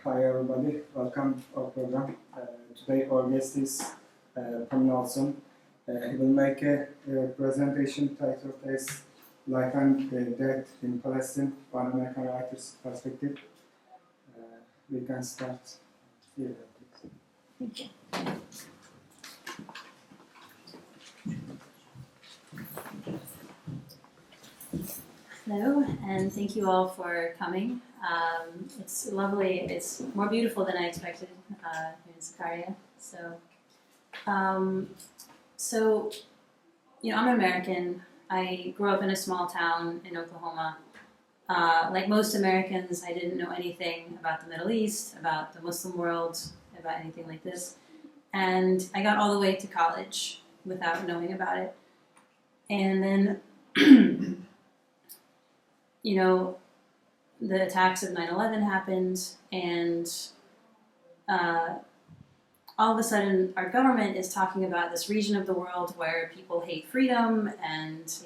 Hi everybody, welcome to our program. Today our guest is Pamela Olson. He will make a presentation titled as Life and Death in Palestine, One American Writer's Perspective. We can start here. Thank you. Hello, and thank you all for coming. It's lovely. It's more beautiful than I expected here in Sakarya. I'm American. I grew up in a small town in Oklahoma. Like most Americans, I didn't know anything about the Middle East, about the Muslim world, about anything like this. And I got all the way to college without knowing about it. And then the attacks of 9/11 happened, and all of a sudden our government is talking about this region of the world where people hate freedom and,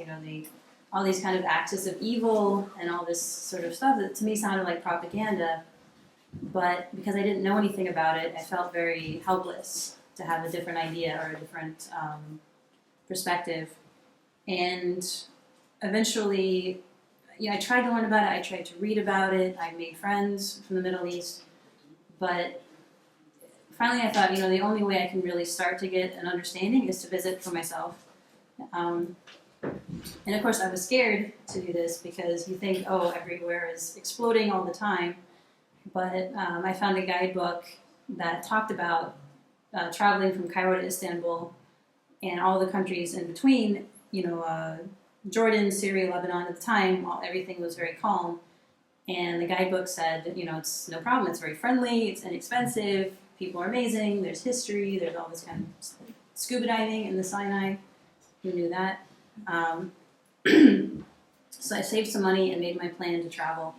all these kind of axis of evil and all this sort of stuff that to me sounded like propaganda. But because I didn't know anything about it, I felt very helpless to have a different idea or a different perspective. And eventually, I tried to learn about it, I tried to read about it, I made friends from the Middle East, but finally I thought, the only way I can really start to get an understanding is to visit for myself. And of course I was scared to do this because you think, everywhere is exploding all the time, but I found a guidebook that talked about traveling from Cairo to Istanbul and all the countries in between, Jordan, Syria, Lebanon. At the time, everything was very calm. And the guidebook said, it's no problem. It's very friendly. It's inexpensive. People are amazing. There's history. There's all this kind of scuba diving in the Sinai. Who knew that? So I saved some money and made my plan to travel.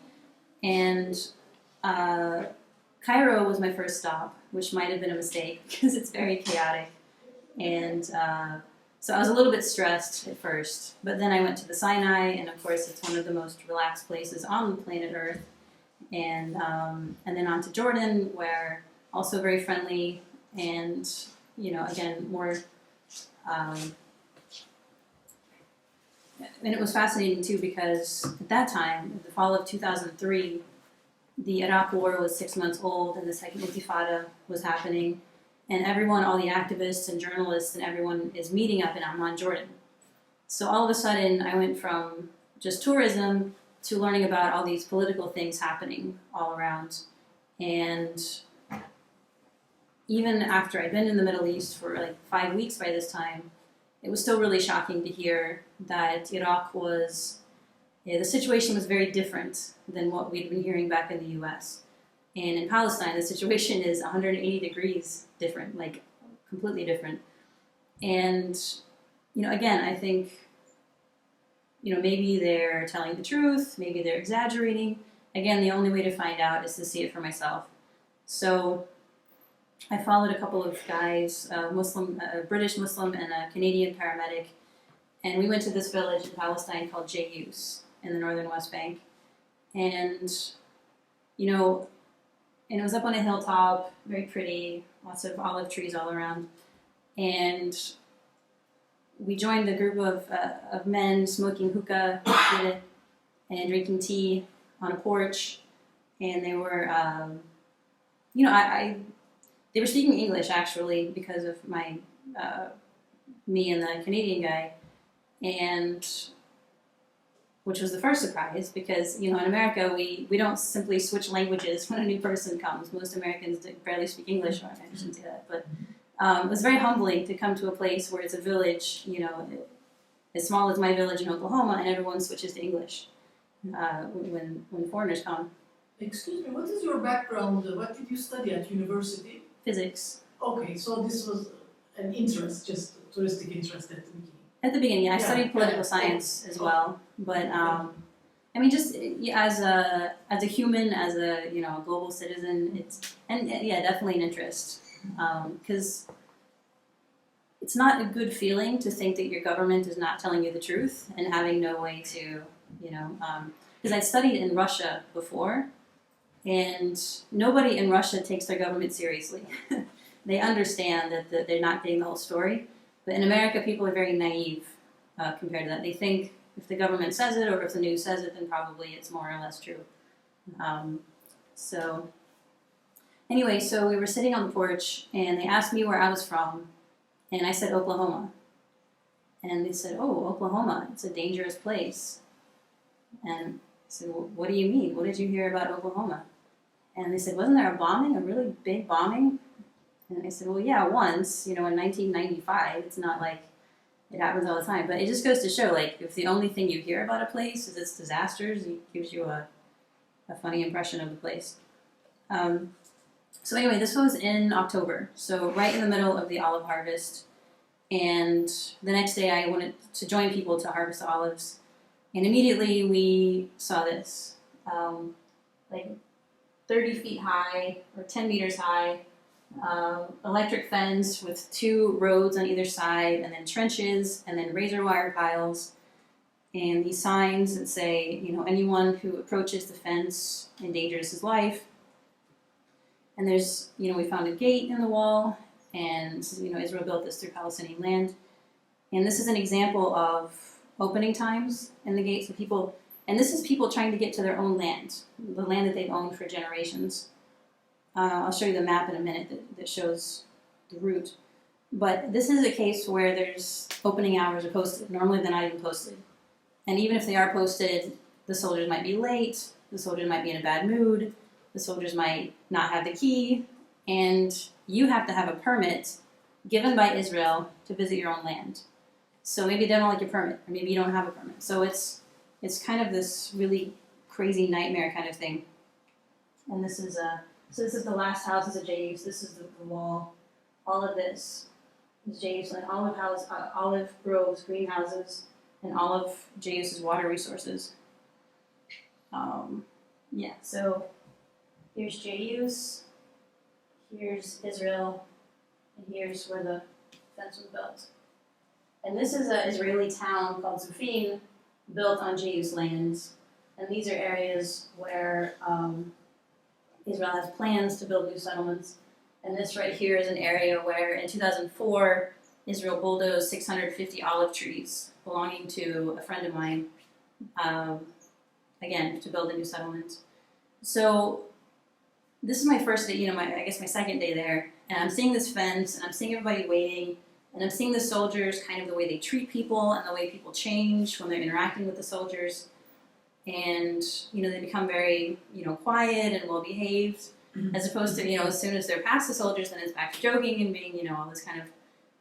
And Cairo was my first stop, which might have been a mistake because it's very chaotic. And so I was a little bit stressed at first, but then I went to the Sinai, and of course it's one of the most relaxed places on the planet Earth, and then on to Jordan, where also very friendly, and again more, and it was fascinating too because at that time, the fall of 2003, the Iraq War was 6 months old, and the Second Intifada was happening. And everyone, all the activists and journalists and everyone is meeting up in Amman, Jordan. So all of a sudden, I went from just tourism to learning about all these political things happening all around. And even after I'd been in the Middle East for like 5 weeks by this time, it was still really shocking to hear that Iraq the situation was very different than what we'd been hearing back in the U.S. And in Palestine, the situation is 180 degrees different, like completely different. And, again, I think, maybe they're telling the truth, maybe they're exaggerating. Again, the only way to find out is to see it for myself. So I followed a couple of guys, a British Muslim and a Canadian paramedic, and we went to this village in Palestine called Jayus in the northern West Bank. And, and it was up on a hilltop, very pretty, lots of olive trees all around. And we joined a group of men smoking hookah and drinking tea on a porch. And they were, they were speaking English actually because of my me and the Canadian guy, and which was the first surprise because, in America, we don't simply switch languages when a new person comes. Most Americans barely speak English, or I shouldn't say that, but it was very humbling to come to a place where it's a village, as small as my village in Oklahoma, and everyone switches to English when foreigners come. Excuse me, what is your background? What did you study at university? Physics. Okay, so this was an interest, just a touristic interest at the beginning. At the beginning, I studied political science as well, but just as a human, as a global citizen, definitely an interest, because it's not a good feeling to think that your government is not telling you the truth and having no way to, because I studied in Russia before, And nobody in Russia takes their government seriously. They understand that they're not getting the whole story. But in America, people are very naive compared to that. They think if the government says it or if the news says it, then probably it's more or less true. So anyway, so we were sitting on the porch, and they asked me where I was from, and I said Oklahoma. And they said, oh, Oklahoma, it's a dangerous place. And I said, well, what do you mean? What did you hear about Oklahoma? And they said, wasn't there a bombing, a really big bombing? And I said, well, yeah, once, in 1995. It's not like it happens all the time. But it just goes to show, like, if the only thing you hear about a place is its disasters, it gives you a funny impression of the place. So anyway, this was in October, so right in the middle of the olive harvest. And the next day I wanted to join people to harvest olives. And immediately we saw this, like 30 feet high or 10 meters high, electric fence with 2 roads on either side, and then trenches, and then razor wire piles, and these signs that say, anyone who approaches the fence endangers his life. And there's, we found a gate in the wall, and, Israel built this through Palestinian land. And this is an example of opening times in the gates of people, and this is people trying to get to their own land, the land that they've owned for generations. I'll show you the map in a minute that shows the route. But this is a case where there's opening hours are posted. Normally they're not even posted. And even if they are posted, the soldiers might be late, the soldiers might be in a bad mood, the soldiers might not have the key, and you have to have a permit given by Israel to visit your own land. So maybe they don't like your permit, or maybe you don't have a permit. So it's kind of this really crazy nightmare kind of thing. And this is the last house is a Jayus. This is the wall. All of this is Jayus, and olive groves, greenhouses, and all of Jayus's water resources. So here's Jayus, here's Israel, and here's where the fence was built. And this is an Israeli town called Zufim, built on Jayus lands. And these are areas where Israel has plans to build new settlements. And this right here is an area where in 2004, Israel bulldozed 650 olive trees belonging to a friend of mine, again, to build a new settlement. So this is my first day, my second day there. And I'm seeing this fence, and I'm seeing everybody waiting, and I'm seeing the soldiers, kind of the way they treat people and the way people change when they're interacting with the soldiers. And, they become very, quiet and well-behaved, as opposed to, as soon as they're past the soldiers, then it's back to joking and being, all this kind of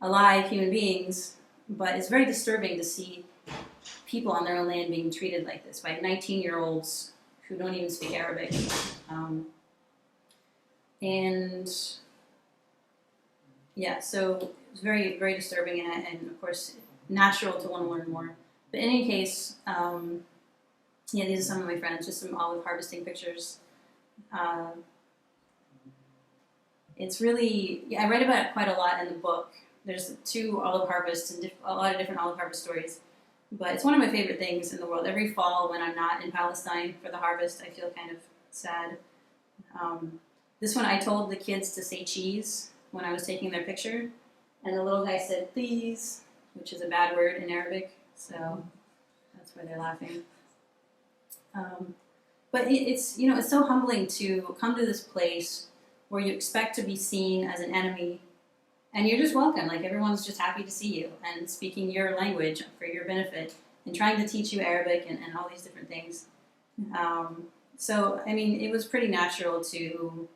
alive human beings. But it's very disturbing to see people on their own land being treated like this by 19-year-olds who don't even speak Arabic. So it was very, very disturbing and of course, natural to want to learn more. But in any case, these are some of my friends, just some olive harvesting pictures. It's really, I read about it quite a lot in the book. There's 2 olive harvests and a lot of different olive harvest stories. But it's one of my favorite things in the world. Every fall when I'm not in Palestine for the harvest, I feel kind of sad. This one, I told the kids to say cheese when I was taking their picture. And the little guy said, please, which is a bad word in Arabic. So that's why they're laughing. But it's so humbling to come to this place where you expect to be seen as an enemy, and you're just welcome. Like, everyone's just happy to see you and speaking your language for your benefit and trying to teach you Arabic and all these different things. It was pretty natural to,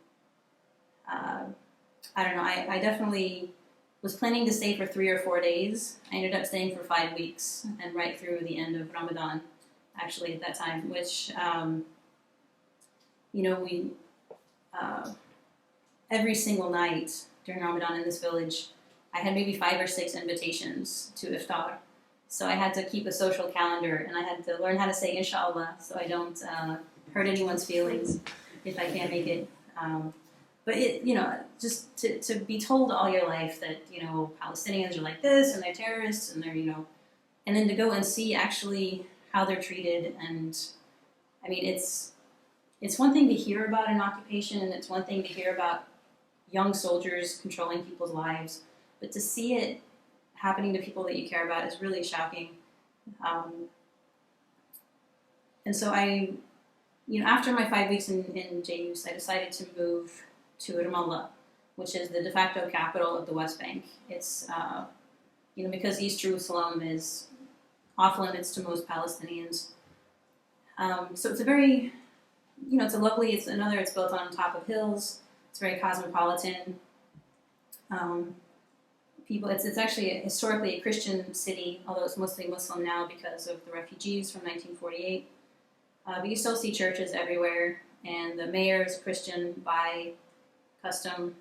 I definitely was planning to stay for 3 or 4 days. I ended up staying for 5 weeks and right through the end of Ramadan, actually, at that time, which, we, every single night during Ramadan in this village, I had maybe 5 or 6 invitations to iftar. So I had to keep a social calendar, and I had to learn how to say inshallah so I don't hurt anyone's feelings if I can't make it. But just to be told all your life that, Palestinians are like this, and they're terrorists, and they're, and then to go and see actually how they're treated, and, it's it's one thing to hear about an occupation, and it's one thing to hear about young soldiers controlling people's lives, but to see it happening to people that you care about is really shocking. And so after my 5 weeks in JUS, I decided to move to Ramallah, which is the de facto capital of the West Bank. It's, because East Jerusalem is off limits to most Palestinians. So it's a very, it's built on top of hills. It's very cosmopolitan. It's actually historically a Christian city, although it's mostly Muslim now because of the refugees from 1948. But you still see churches everywhere, and the mayor is a Christian by custom.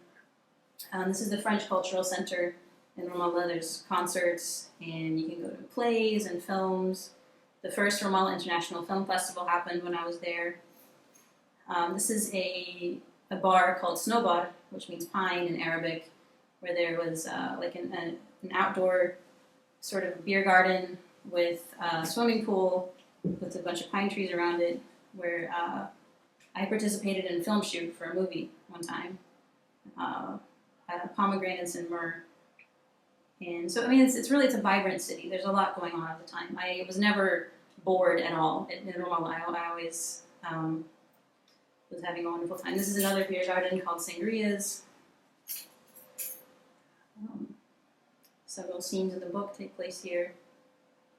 This is the French Cultural Center in Ramallah. There's concerts, and you can go to plays and films. The first Ramallah International Film Festival happened when I was there. This is a bar called Snowbar, which means pine in Arabic, where there was an outdoor sort of beer garden with a swimming pool with a bunch of pine trees around it, where I participated in a film shoot for a movie one time. Pomegranates and myrrh. And so, it's a vibrant city. There's a lot going on at the time. I was never bored at all in Ramallah. I always was having a wonderful time. This is another beer garden called Sangria's. Several scenes in the book take place here.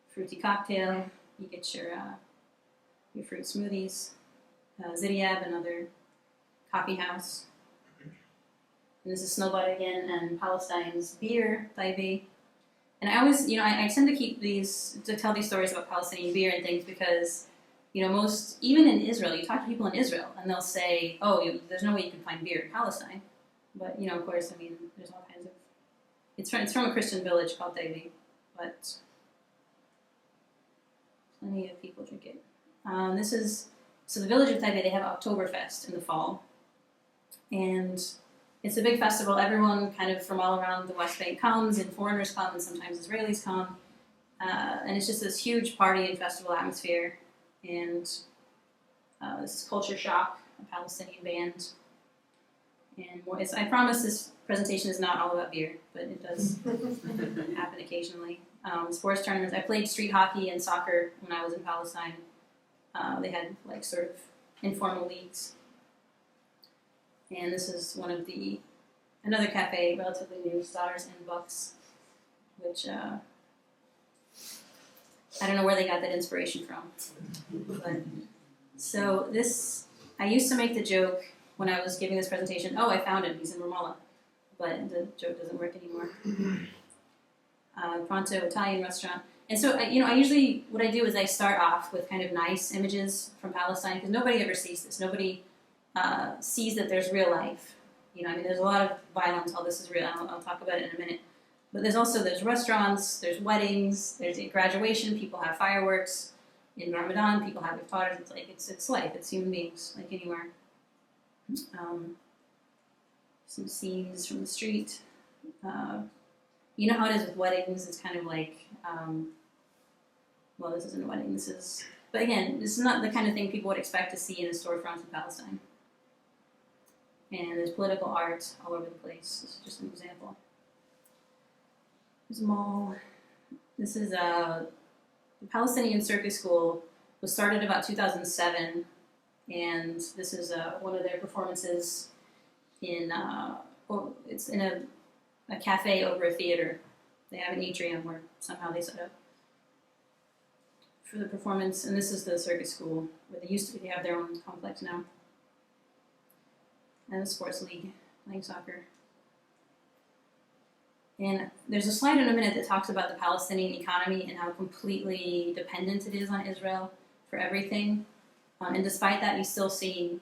Fruity cocktail. You get your fruit smoothies. Ziryab, another coffee house. And this is Snowbud again, and Palestine's beer, Taibi. And I always, I tend to tell these stories about Palestinian beer and things because, even in Israel, you talk to people in Israel, and they'll say, there's no way you can find beer in Palestine. But, of course, there's all kinds of... It's from a Christian village called Taibi, but plenty of people drink it. So the village of Taibi, they have Oktoberfest in the fall. And it's a big festival. Everyone kind of from all around the West Bank comes, and foreigners come, and sometimes Israelis come. And it's just this huge party and festival atmosphere. And this is Culture Shock, a Palestinian band. And more. I promise this presentation is not all about beer, but it does happen occasionally. Sports tournaments. I played street hockey and soccer when I was in Palestine. They had sort of informal leagues. And this is another cafe, relatively new, Stars and Bucks, which I don't know where they got that inspiration from. But, so I used to make the joke when I was giving this presentation, I found him, he's in Ramallah. But the joke doesn't work anymore. Pronto Italian restaurant. And so, I usually, what I do is I start off with kind of nice images from Palestine, because nobody ever sees this. Nobody sees that there's real life. There's a lot of violence. All this is real. I'll talk about it in a minute. But there's restaurants, there's weddings, there's a graduation. People have fireworks. In Ramadan, people have iftars. It's life. It's human beings, like anywhere. Some scenes from the street. You know how it is with weddings. It's kind of this isn't a wedding. But again, this is not the kind of thing people would expect to see in a storefront in Palestine. And there's political art all over the place. This is just an example. There's a mall. This is the Palestinian Circus School. Was started about 2007, and this is one of their performances it's in a cafe over a theater. They have an atrium where somehow they set up for the performance. And this is the circus school where they have their own complex now. And a sports league playing soccer. And there's a slide in a minute that talks about the Palestinian economy and how completely dependent it is on Israel for everything. And despite that, you still see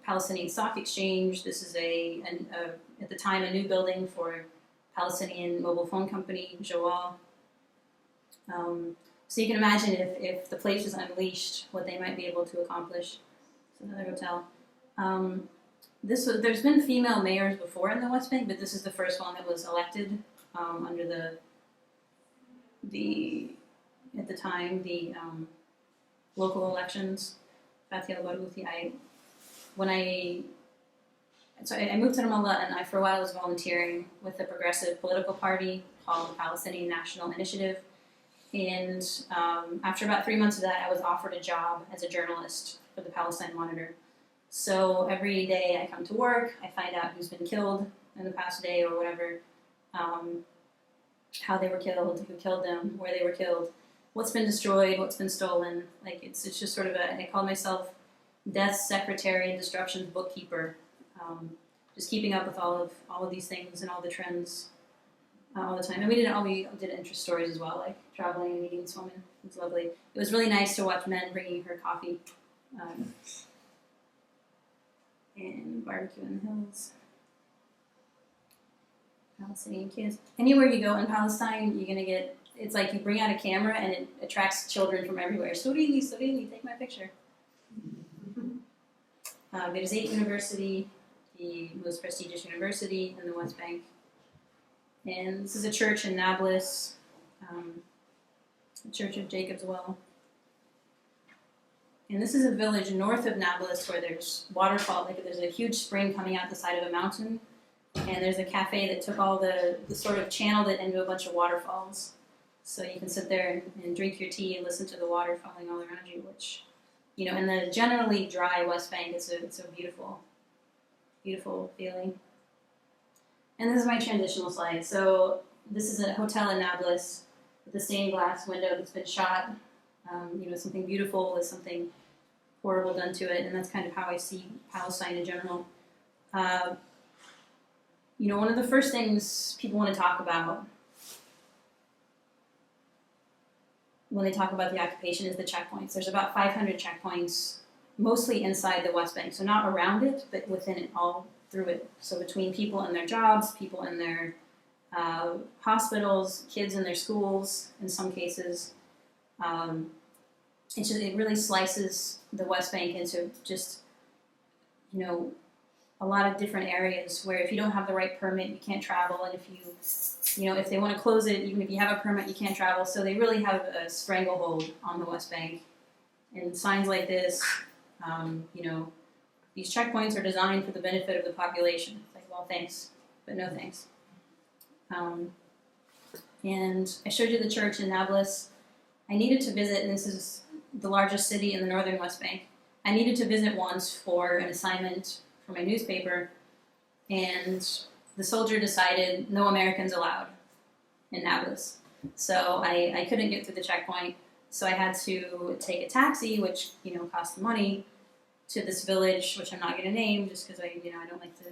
Palestinian Stock Exchange. This is at the time, a new building for Palestinian mobile phone company, Joal. So you can imagine if the place was unleashed, what they might be able to accomplish. It's another hotel. There's been female mayors before in the West Bank, but this is the first one that was elected under the local elections. Fatih al-Barouthi, I moved to Ramallah, and for a while I was volunteering with a progressive political party called the Palestinian National Initiative. And after about 3 months of that, I was offered a job as a journalist for the Palestine Monitor. So every day I come to work, I find out who's been killed in the past day or whatever, how they were killed, who killed them, where they were killed, what's been destroyed, what's been stolen. Like it's just sort of I call myself death's secretary and destruction's bookkeeper. Just keeping up with all of these things and all the trends all the time. And we did interest stories as well, like traveling and meeting this woman. It was lovely. It was really nice to watch men bringing her coffee and barbecue in the hills. Palestinian kids. Anywhere you go in Palestine, you're gonna get. It's like you bring out a camera and it attracts children from everywhere. Sorini, take my picture. Birzeit University, the most prestigious university in the West Bank. And this is a church in Nablus, the Church of Jacob's Well. And this is a village north of Nablus where there's waterfall, like there's a huge spring coming out the side of a mountain. And there's a cafe that took all the sort of channeled it into a bunch of waterfalls. So you can sit there and drink your tea and listen to the water falling all around you, which, you know, in the generally dry West Bank, it's a beautiful, beautiful feeling. And this is my transitional slide. So this is a hotel in Nablus with a stained glass window that's been shot. You know, something beautiful with something horrible done to it, and that's kind of how I see Palestine in general. You know, one of the first things people want to talk about when they talk about the occupation is the checkpoints. There's about 500 checkpoints, mostly inside the West Bank. So not around it, but within it, all through it. So between people and their jobs, people in their hospitals, kids in their schools, in some cases. It really slices the West Bank into just, you know, a lot of different areas where if you don't have the right permit, you can't travel. And if they want to close it, even if you have a permit, you can't travel. So they really have a stranglehold on the West Bank. And signs like this, you know, these checkpoints are designed for the benefit of the population. It's like, well, thanks, but no thanks. And I showed you the church in Nablus. I needed to visit, and this is the largest city in the northern West Bank. I needed to visit once for an assignment for my newspaper, and the soldier decided no Americans allowed in Nablus. So I couldn't get through the checkpoint, so I had to take a taxi, which, you know, cost money, to this village, which I'm not going to name just because I don't like to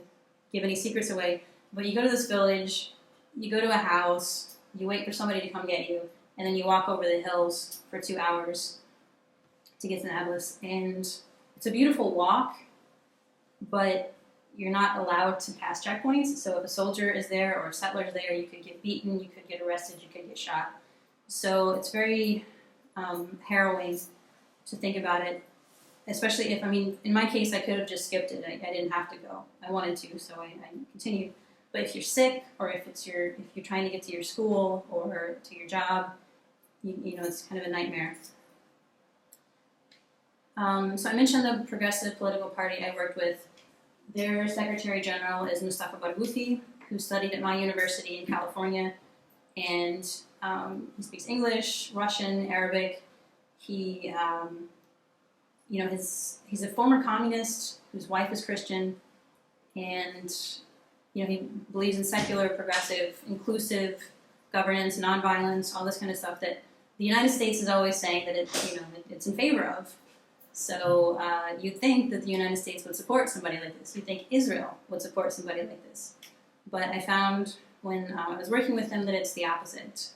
give any secrets away. But you go to this village, you go to a house, you wait for somebody to come get you, and then you walk over the hills for 2 hours to get to Nablus. And it's a beautiful walk, but you're not allowed to pass checkpoints. So if a soldier is there or a settler is there, you could get beaten, you could get arrested, you could get shot. So it's very harrowing to think about it, especially if, in my case, I could have just skipped it. I didn't have to go. I wanted to, so I continued. But if you're sick, or if you're trying to get to your school or to your job, you know, it's kind of a nightmare. So I mentioned the progressive political party I worked with. Their Secretary General is Mustafa Barghouti, who studied at my university in California, and he speaks English, Russian, Arabic. He, you know, he's a former communist whose wife is Christian, and you know, he believes in secular, progressive, inclusive governance, nonviolence, all this kind of stuff that the United States is always saying that it's in favor of. So you'd think that the United States would support somebody like this. You'd think Israel would support somebody like this. But I found when I was working with him that it's the opposite.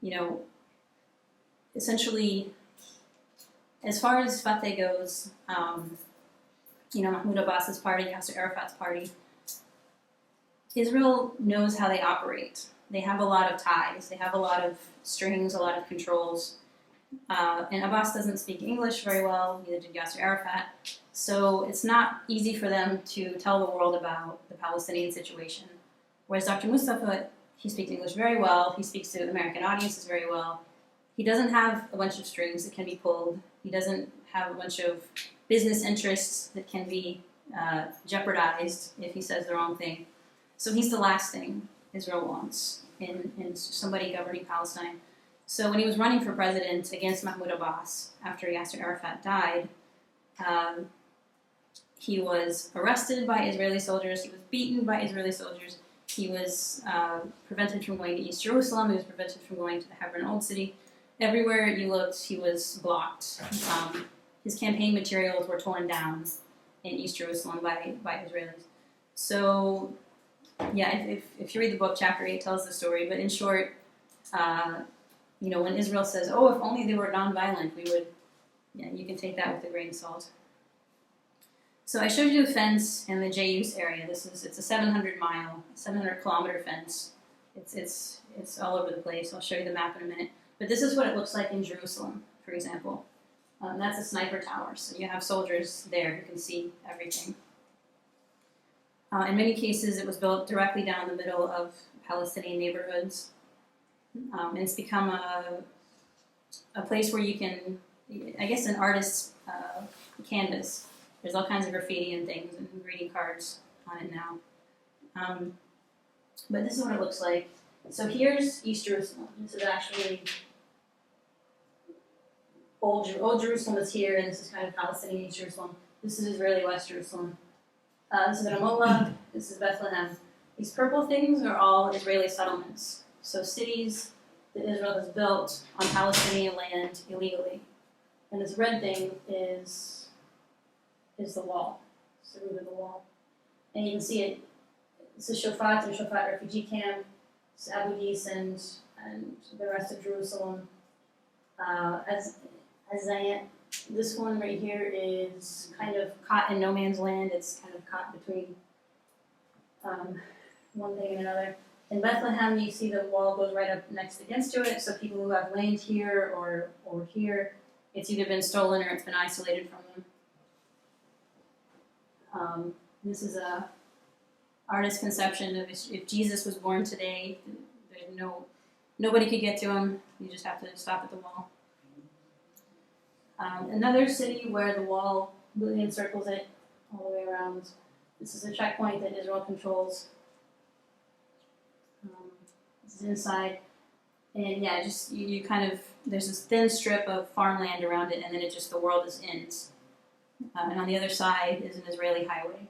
You know, essentially, as far as Fatah goes, you know, Mahmoud Abbas's party, Yasser Arafat's party, Israel knows how they operate. They have a lot of ties. They have a lot of strings, a lot of controls. And Abbas doesn't speak English very well, neither did Yasser Arafat. So it's not easy for them to tell the world about the Palestinian situation. Whereas Dr. Mustafa, he speaks English very well. He speaks to American audiences very well. He doesn't have a bunch of strings that can be pulled. He doesn't have a bunch of business interests that can be jeopardized if he says the wrong thing. So he's the last thing Israel wants in somebody governing Palestine. So when he was running for president against Mahmoud Abbas after Yasser Arafat died, he was arrested by Israeli soldiers, he was beaten by Israeli soldiers, he was prevented from going to East Jerusalem, he was prevented from going to the Hebron Old City. Everywhere you looked, he was blocked. His campaign materials were torn down in East Jerusalem by Israelis. So, yeah, if you read the book, chapter 8 tells the story, but in short, when Israel says, oh, if only they were nonviolent, we would, you can take that with a grain of salt. So I showed you the fence in the Jayus area. It's a 700-kilometer fence. It's all over the place. I'll show you the map in a minute. But this is what it looks like in Jerusalem, for example. That's a sniper tower, so you have soldiers there who can see everything. In many cases, it was built directly down the middle of Palestinian neighborhoods. And it's become a place where you can, I guess, an artist's canvas. There's all kinds of graffiti and things and greeting cards on it now. But this is what it looks like. So here's East Jerusalem. This is actually Old Jerusalem is here, and this is kind of Palestinian East Jerusalem. This is Israeli West Jerusalem. This is Ramallah. This is Bethlehem. These purple things are all Israeli settlements. So cities that Israel has built on Palestinian land illegally. And this red thing is the wall. It's the root of the wall. And you can see it. This is Shofat and Shofat refugee camp. It's Abu Dis and the rest of Jerusalem. This one right here is kind of caught in no man's land. It's kind of caught between one thing and another. In Bethlehem, you see the wall goes right up next against to it, so people who have land here or here, it's either been stolen or it's been isolated from them. This is a artist's conception of if Jesus was born today, nobody could get to him. You just have to stop at the wall. Another city where the wall really encircles it all the way around. This is a checkpoint that Israel controls. This is inside. And yeah, just you kind of, there's this thin strip of farmland around it, and then the world is ends. And on the other side is an Israeli highway.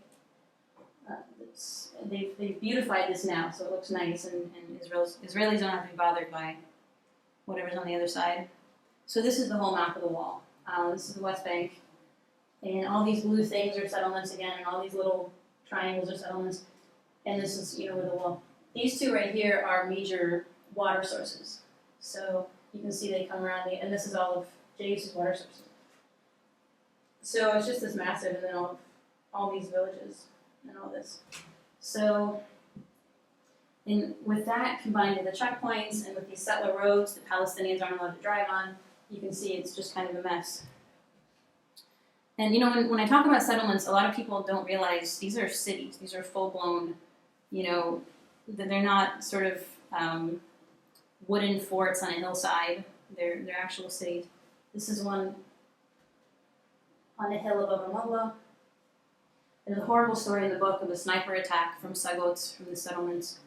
They've beautified this now, so it looks nice, and Israelis don't have to be bothered by whatever's on the other side. So this is the whole map of the wall. This is the West Bank, and all these blue things are settlements again, and all these little triangles are settlements. And this is, where the wall. These two right here are major water sources. So you can see they come around, and this is all of Jayus' water sources. So it's just this massive, and then all these villages and all this. So with that combined with the checkpoints and with these settler roads that Palestinians aren't allowed to drive on, you can see it's just kind of a mess. And when I talk about settlements, a lot of people don't realize these are cities. These are full-blown, that they're not sort of wooden forts on a hillside. They're actual cities. This is one on a hill above Ramallah. There's a horrible story in the book of a sniper attack from Sagot, from the settlements.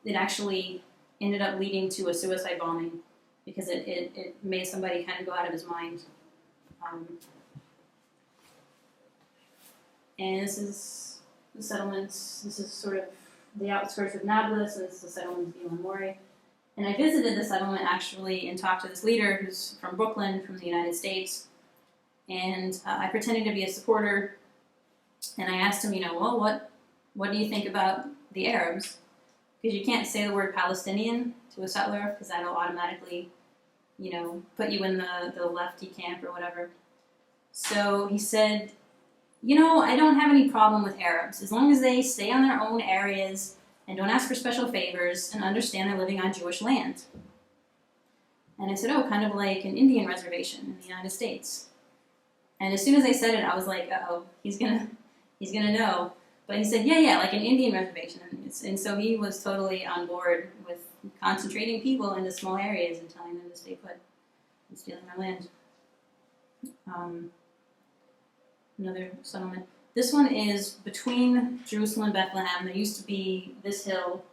It actually ended up leading to a suicide bombing because it made somebody kind of go out of his mind. And this is the settlements. This is sort of the outskirts of Nablus, and this is the settlement of Elam Moreh. And I visited the settlement actually and talked to this leader who's from Brooklyn, from the United States. And I pretended to be a supporter, and I asked him, what do you think about the Arabs? Because you can't say the word Palestinian to a settler, because that'll automatically, put you in the lefty camp or whatever. So he said, I don't have any problem with Arabs, as long as they stay on their own areas and don't ask for special favors and understand they're living on Jewish land. And I said, kind of like an Indian reservation in the United States. And as soon as I said it, I was like, uh-oh, he's gonna know. But he said, yeah, like an Indian reservation. And so he was totally on board with concentrating people into small areas and telling them to stay put and stealing their land. Another settlement. This one is between Jerusalem and Bethlehem. There used to be this hill,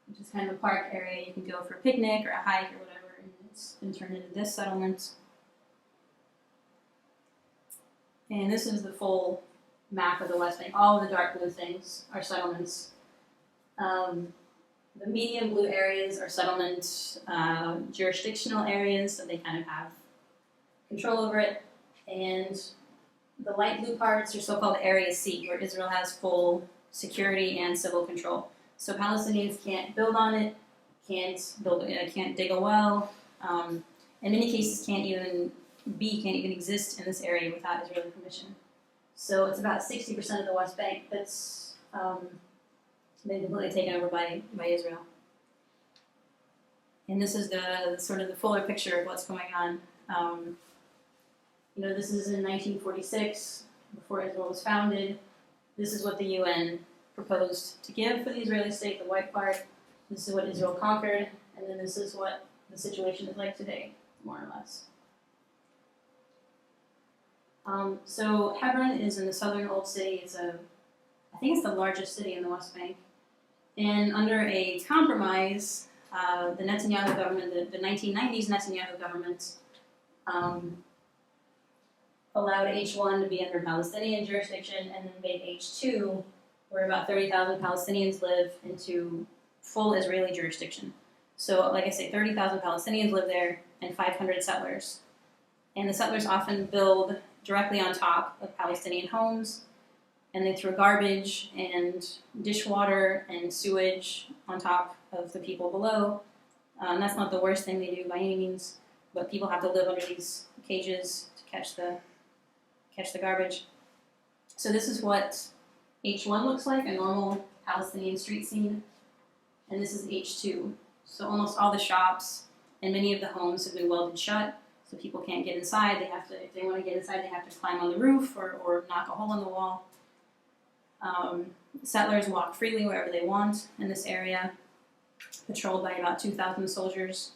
which is kind of a park area. You can go for a picnic or a hike or whatever, and it's been turned into this settlement. And this is the full map of the West Bank. All of the dark blue things are settlements. The medium blue areas are settlement jurisdictional areas, so they kind of have control over it. And the light blue parts are so-called Area C, where Israel has full security and civil control. So Palestinians can't build on it, can't dig a well, in many cases can't even exist in this area without Israeli permission. So it's about 60% of the West Bank that's been completely taken over by Israel. And this is the sort of the fuller picture of what's going on. This is in 1946, before Israel was founded. This is what the UN proposed to give for the Israeli state, the white part. This is what Israel conquered, and then this is what the situation is like today, more or less. So Hebron is in the southern Old City. I think it's the largest city in the West Bank. And under a compromise, the Netanyahu government, the 1990s Netanyahu government, allowed H1 to be under Palestinian jurisdiction, and then made H2, where about 30,000 Palestinians live, into full Israeli jurisdiction. So, like I say, 30,000 Palestinians live there, and 500 settlers. And the settlers often build directly on top of Palestinian homes, and they throw garbage and dishwater and sewage on top of the people below. That's not the worst thing they do by any means, but people have to live under these cages to catch the garbage. So this is what H1 looks like, a normal Palestinian street scene, and this is H2. So almost all the shops and many of the homes have been welded shut, so people can't get inside. If they want to get inside, they have to climb on the roof or knock a hole in the wall. Settlers walk freely wherever they want in this area, patrolled by about 2,000 soldiers.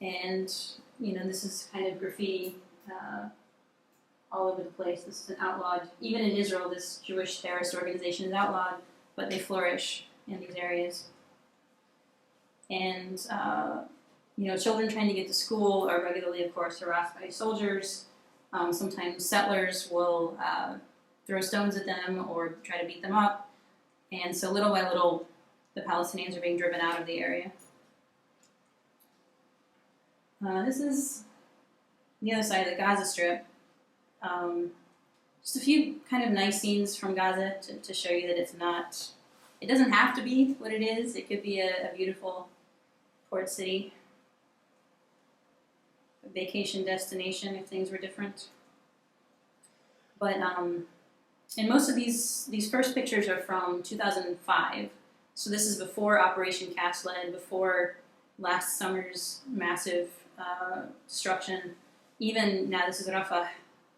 And, this is kind of graffiti all over the place. This is an outlawed, even in Israel, this Jewish terrorist organization is outlawed, but they flourish in these areas. And, children trying to get to school are regularly, of course, harassed by soldiers. Sometimes settlers will throw stones at them or try to beat them up. And so little by little, the Palestinians are being driven out of the area. This is the other side of the Gaza Strip. Just a few kind of nice scenes from Gaza to show you that it doesn't have to be what it is. It could be a beautiful port city, a vacation destination if things were different. But and most of these first pictures are from 2005. So this is before Operation Cast Lead, before last summer's massive destruction. Even now, this is Rafah.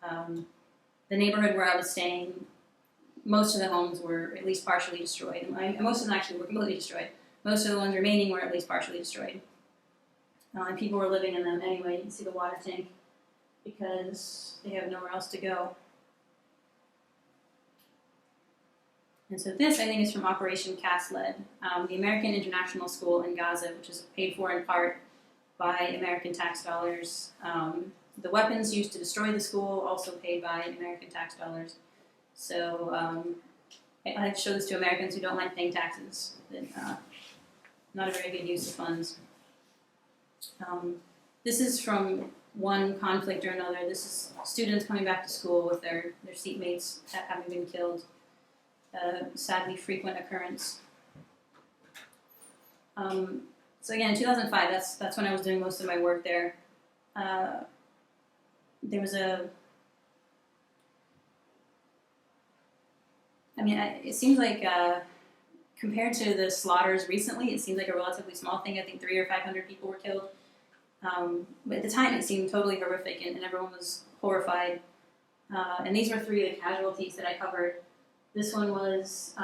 The neighborhood where I was staying, most of the homes were at least partially destroyed. Most of them actually were completely destroyed. Most of the ones remaining were at least partially destroyed. And people were living in them anyway. You can see the water tank because they have nowhere else to go. And so this, I think, is from Operation Cast Lead, the American International School in Gaza, which is paid for in part by American tax dollars. The weapons used to destroy the school, also paid by American tax dollars. So I like to show this to Americans who don't like paying taxes. Not a very good use of funds. This is from one conflict or another. This is students coming back to school with their seatmates having been killed. Sadly frequent occurrence. So again, in 2005, that's when I was doing most of my work there. There was it seems like compared to the slaughters recently, it seems like a relatively small thing. I think 300 or 500 people were killed. But at the time, it seemed totally horrific, and everyone was horrified. And these were 3 of the casualties that I covered. This one was,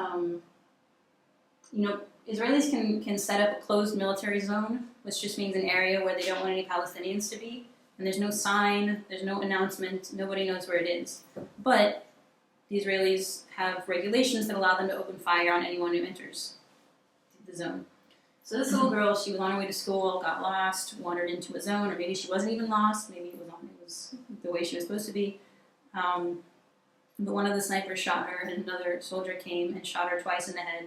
Israelis can set up a closed military zone, which just means an area where they don't want any Palestinians to be. and there's no sign, there's no announcement, nobody knows where it is. But the Israelis have regulations that allow them to open fire on anyone who enters the zone. So this little girl, she was on her way to school, got lost, wandered into a zone, or maybe she wasn't even lost, maybe it was the way she was supposed to be. But one of the snipers shot her, and another soldier came and shot her twice in the head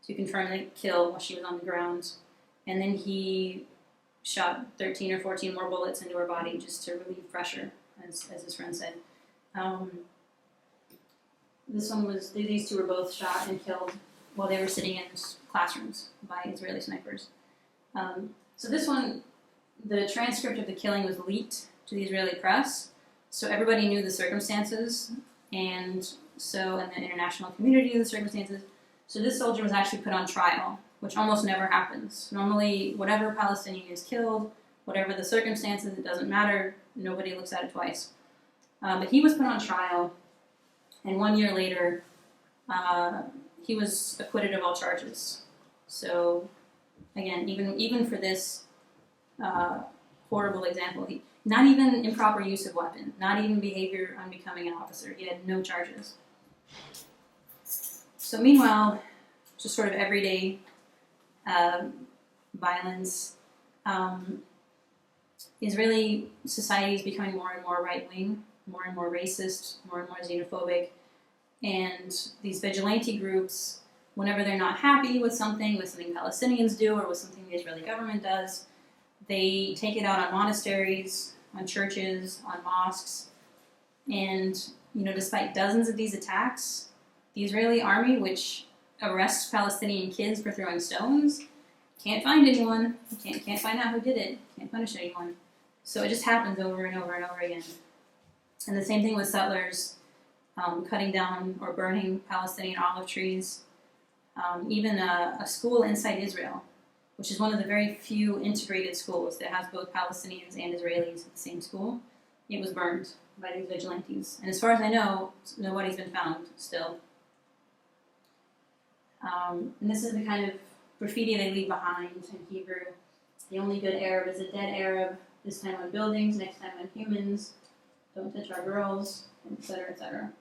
to confirm the kill while she was on the ground. And then he shot 13 or 14 more bullets into her body just to relieve pressure, as his friend said. These two were both shot and killed while they were sitting in classrooms by Israeli snipers. So this one, the transcript of the killing was leaked to the Israeli press, so everybody knew the circumstances, and the international community knew the circumstances. So this soldier was actually put on trial, which almost never happens. Normally, whatever Palestinian is killed, whatever the circumstances, it doesn't matter, nobody looks at it twice. But he was put on trial, and 1 year later, he was acquitted of all charges. So, again, even for this horrible example, not even improper use of weapon, not even behavior unbecoming an officer, he had no charges. So meanwhile, just sort of everyday violence, Israeli society is becoming more and more right-wing, more and more racist, more and more xenophobic, and these vigilante groups, whenever they're not happy with something Palestinians do or with something the Israeli government does, they take it out on monasteries, on churches, on mosques, and despite dozens of these attacks, the Israeli army, which arrests Palestinian kids for throwing stones, can't find anyone, can't find out who did it, can't punish anyone. So it just happens over and over and over again. And the same thing with settlers cutting down or burning Palestinian olive trees. Even a school inside Israel, which is one of the very few integrated schools that has both Palestinians and Israelis at the same school, it was burned by these vigilantes. And as far as I know, nobody's been found still. And this is the kind of graffiti they leave behind in Hebrew. The only good Arab is a dead Arab, this time on buildings, next time on humans, don't touch our girls, etc., etc.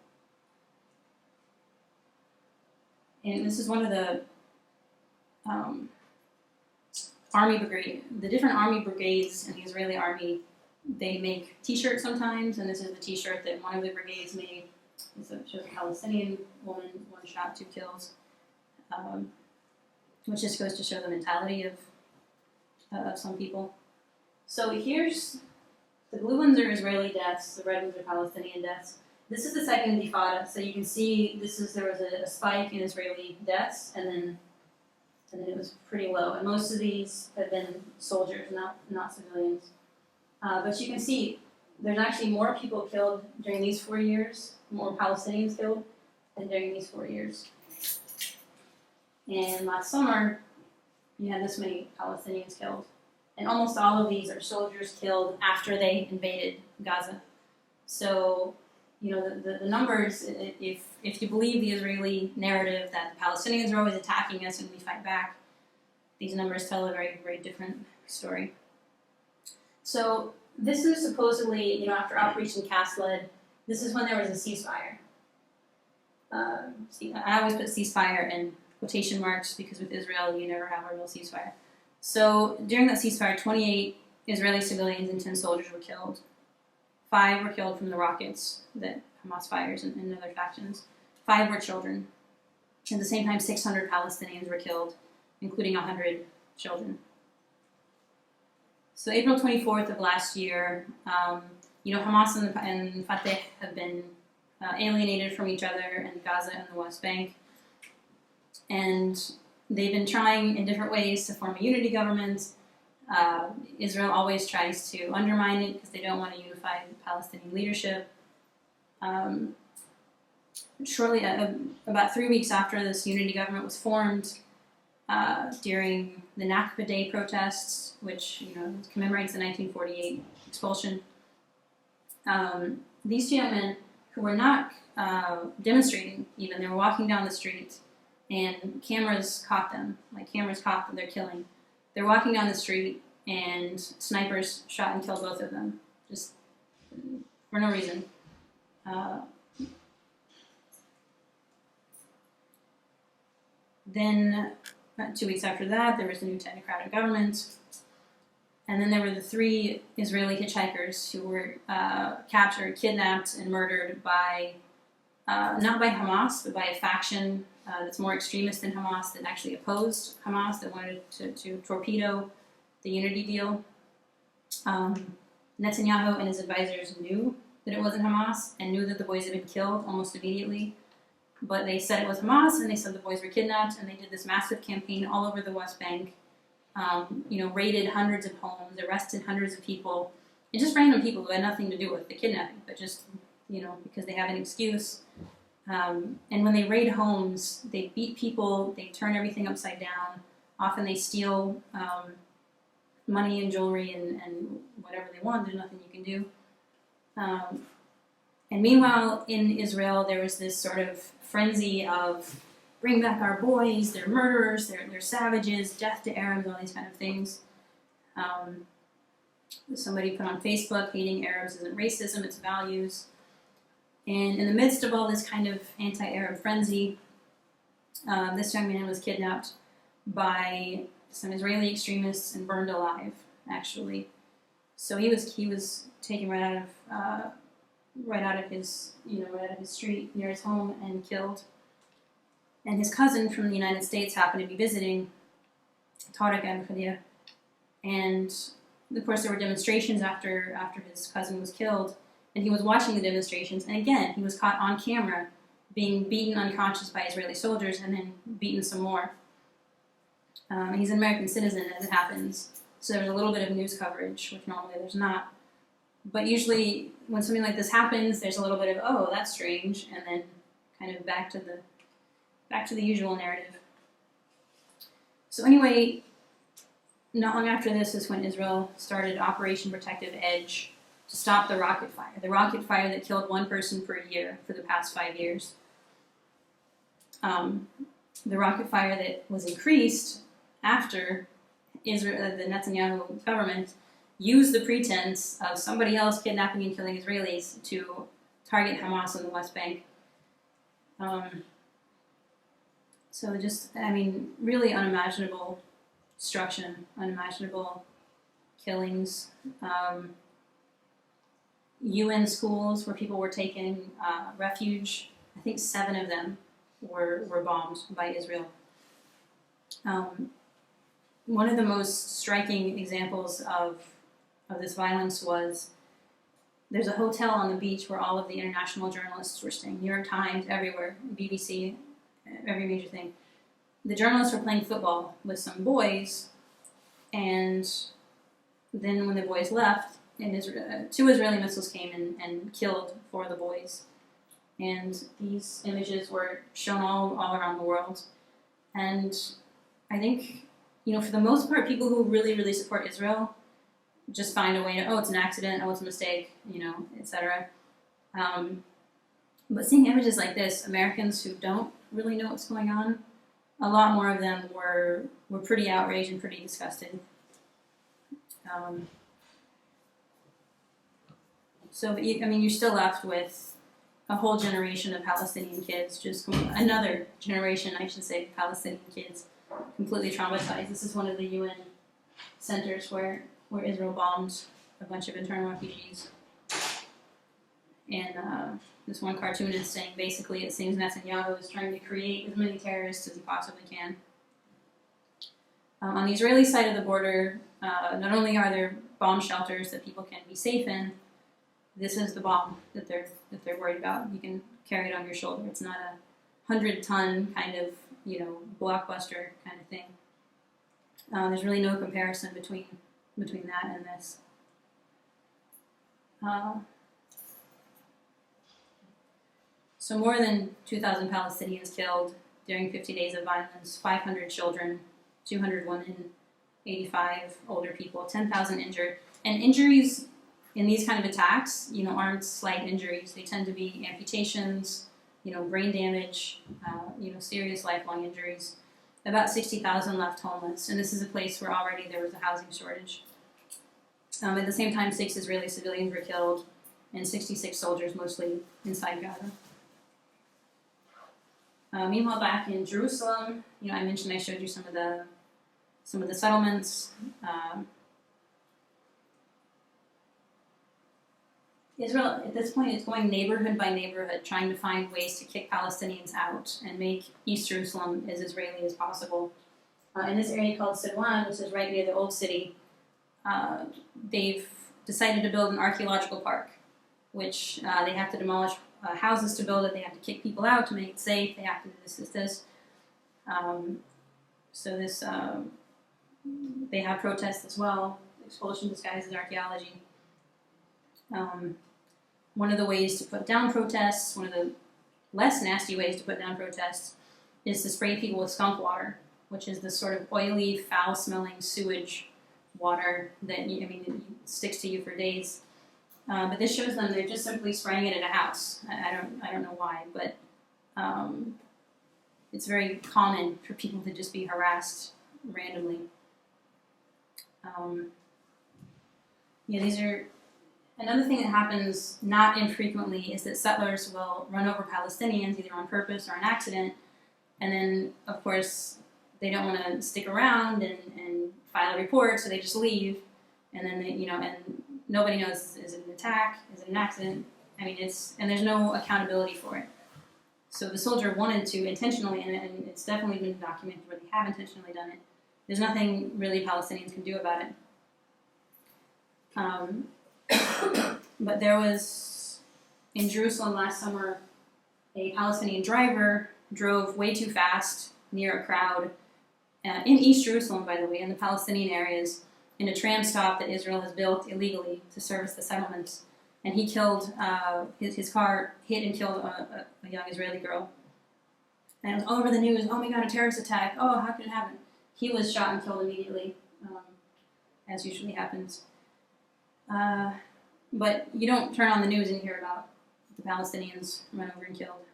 And this is one of the army brigade. The different army brigades in the Israeli army, they make T-shirts sometimes, and this is the T-shirt that one of the brigades made. It shows a Palestinian woman, 1 shot, 2 kills, which just goes to show the mentality of some people. So here's the blue ones are Israeli deaths, the red ones are Palestinian deaths. This is the second intifada, so you can see there was a spike in Israeli deaths, and then it was pretty low. And most of these have been soldiers, not civilians. But you can see there's actually more people killed during these 4 years, more Palestinians killed than during these 4 years. And last summer, you had this many Palestinians killed. And almost all of these are soldiers killed after they invaded Gaza. So, the numbers, if you believe the Israeli narrative that the Palestinians are always attacking us and we fight back, these numbers tell a very, very different story. So this is supposedly, after Operation Cast Lead, this is when there was a ceasefire. I always put ceasefire in quotation marks because with Israel, you never have a real ceasefire. So during that ceasefire, 28 Israeli civilians and 10 soldiers were killed. 5 were killed from the rockets that Hamas fires and other factions. 5 were children. At the same time, 600 Palestinians were killed, including 100 children. So April 24th of last year, Hamas and Fatah have been alienated from each other in Gaza and the West Bank. And they've been trying in different ways to form a unity government. Israel always tries to undermine it because they don't want to unify the Palestinian leadership. Shortly, about 3 weeks after this unity government was formed, during the Nakba Day protests, which commemorates the 1948 expulsion, these two young men who were not demonstrating even, they were walking down the street and cameras caught them, their killing. They're walking down the street and snipers shot and killed both of them. just for no reason. Then, about 2 weeks after that, there was a new technocratic government. And then there were the 3 Israeli hitchhikers who were captured, kidnapped, and murdered by, not by Hamas, but by a faction that's more extremist than Hamas, that actually opposed Hamas, that wanted to torpedo the unity deal. Netanyahu and his advisors knew that it wasn't Hamas and knew that the boys had been killed almost immediately. But they said it was Hamas, and they said the boys were kidnapped, and they did this massive campaign all over the West Bank. Raided hundreds of homes, arrested hundreds of people, and just random people who had nothing to do with the kidnapping, but just, because they have an excuse. And when they raid homes, they beat people, they turn everything upside down. Often they steal money and jewelry and whatever they want. There's nothing you can do. And meanwhile, in Israel, there was this sort of frenzy of bring back our boys, they're murderers, they're savages, death to Arabs, all these kind of things. Somebody put on Facebook, hating Arabs isn't racism, it's values. And in the midst of all this kind of anti-Arab frenzy, this young man was kidnapped by some Israeli extremists and burned alive, actually. So he was taken right out of his street near his home and killed. And his cousin from the United States happened to be visiting Tarek al-Khadir. And of course there were demonstrations after his cousin was killed, and he was watching the demonstrations, and again, he was caught on camera being beaten unconscious by Israeli soldiers and then beaten some more. He's an American citizen as it happens, so there's a little bit of news coverage, which normally there's not. But usually when something like this happens, there's a little bit of, oh, that's strange, and then kind of back to the usual narrative. So anyway, not long after this is when Israel started Operation Protective Edge to stop the rocket fire. The rocket fire that killed 1 person per year for the past 5 years. The rocket fire that was increased after Israel, the Netanyahu government used the pretense of somebody else kidnapping and killing Israelis to target Hamas in the West Bank. So really unimaginable destruction, unimaginable killings. UN schools where people were taking refuge, I think 7 of them were bombed by Israel. One of the most striking examples of this violence was there's a hotel on the beach where all of the international journalists were staying, New York Times, everywhere, BBC, every major thing. The journalists were playing football with some boys, and then when the boys left, 2 Israeli missiles came and killed 4 of the boys. And these images were shown all around the world. And I think, for the most part, people who really, really support Israel just find a way to, it's an accident, it's a mistake, etc. But seeing images like this, Americans who don't really know what's going on, a lot more of them were pretty outraged and pretty disgusted. So you're still left with a whole generation of Palestinian kids, another generation, I should say, Palestinian kids, completely traumatized. This is one of the UN centers where Israel bombed a bunch of internal refugees. And this one cartoon is saying, basically, it seems Netanyahu is trying to create as many terrorists as he possibly can. On the Israeli side of the border, not only are there bomb shelters that people can be safe in, this is the bomb that they're worried about. You can carry it on your shoulder. It's not a 100-ton kind of, blockbuster kind of thing. There's really no comparison between that and this. So more than 2,000 Palestinians killed during 50 days of violence, 500 children, 200 women, 85 older people, 10,000 injured. And injuries in these kind of attacks, aren't slight injuries. They tend to be amputations, brain damage, serious lifelong injuries. About 60,000 left homeless, and this is a place where already there was a housing shortage. At the same time, 6 Israeli civilians were killed, and 66 soldiers, mostly inside Gaza. Meanwhile, back in Jerusalem, I mentioned I showed you some of the settlements. Israel, at this point, is going neighborhood by neighborhood, trying to find ways to kick Palestinians out and make East Jerusalem as Israeli as possible. In this area called Sidwan, which is right near the old city, they've decided to build an archaeological park, which they have to demolish houses to build it. They have to kick people out to make it safe. They have to do this. So this, they have protests as well. Expulsion disguised as archaeology. One of the ways to put down protests, one of the less nasty ways to put down protests, is to spray people with skunk water, which is this sort of oily, foul-smelling sewage water that it sticks to you for days. But this shows them they're just simply spraying it at a house. I don't know why, but it's very common for people to just be harassed randomly. These are another thing that happens not infrequently is that settlers will run over Palestinians either on purpose or an accident, and then of course they don't want to stick around and file a report, so they just leave, and then and nobody knows, is it an attack, is it an accident? And there's no accountability for it. So the soldier wanted to intentionally, and it's definitely been documented where they have intentionally done it. There's nothing really Palestinians can do about it. But there was, in Jerusalem last summer, a Palestinian driver drove way too fast near a crowd in East Jerusalem, by the way, in the Palestinian areas, in a tram stop that Israel has built illegally to service the settlements. And he killed, his car hit and killed a young Israeli girl. And it was all over the news, oh my god, a terrorist attack, oh, how could it happen? He was shot and killed immediately, as usually happens. But you don't turn on the news and hear about the Palestinians run over and killed.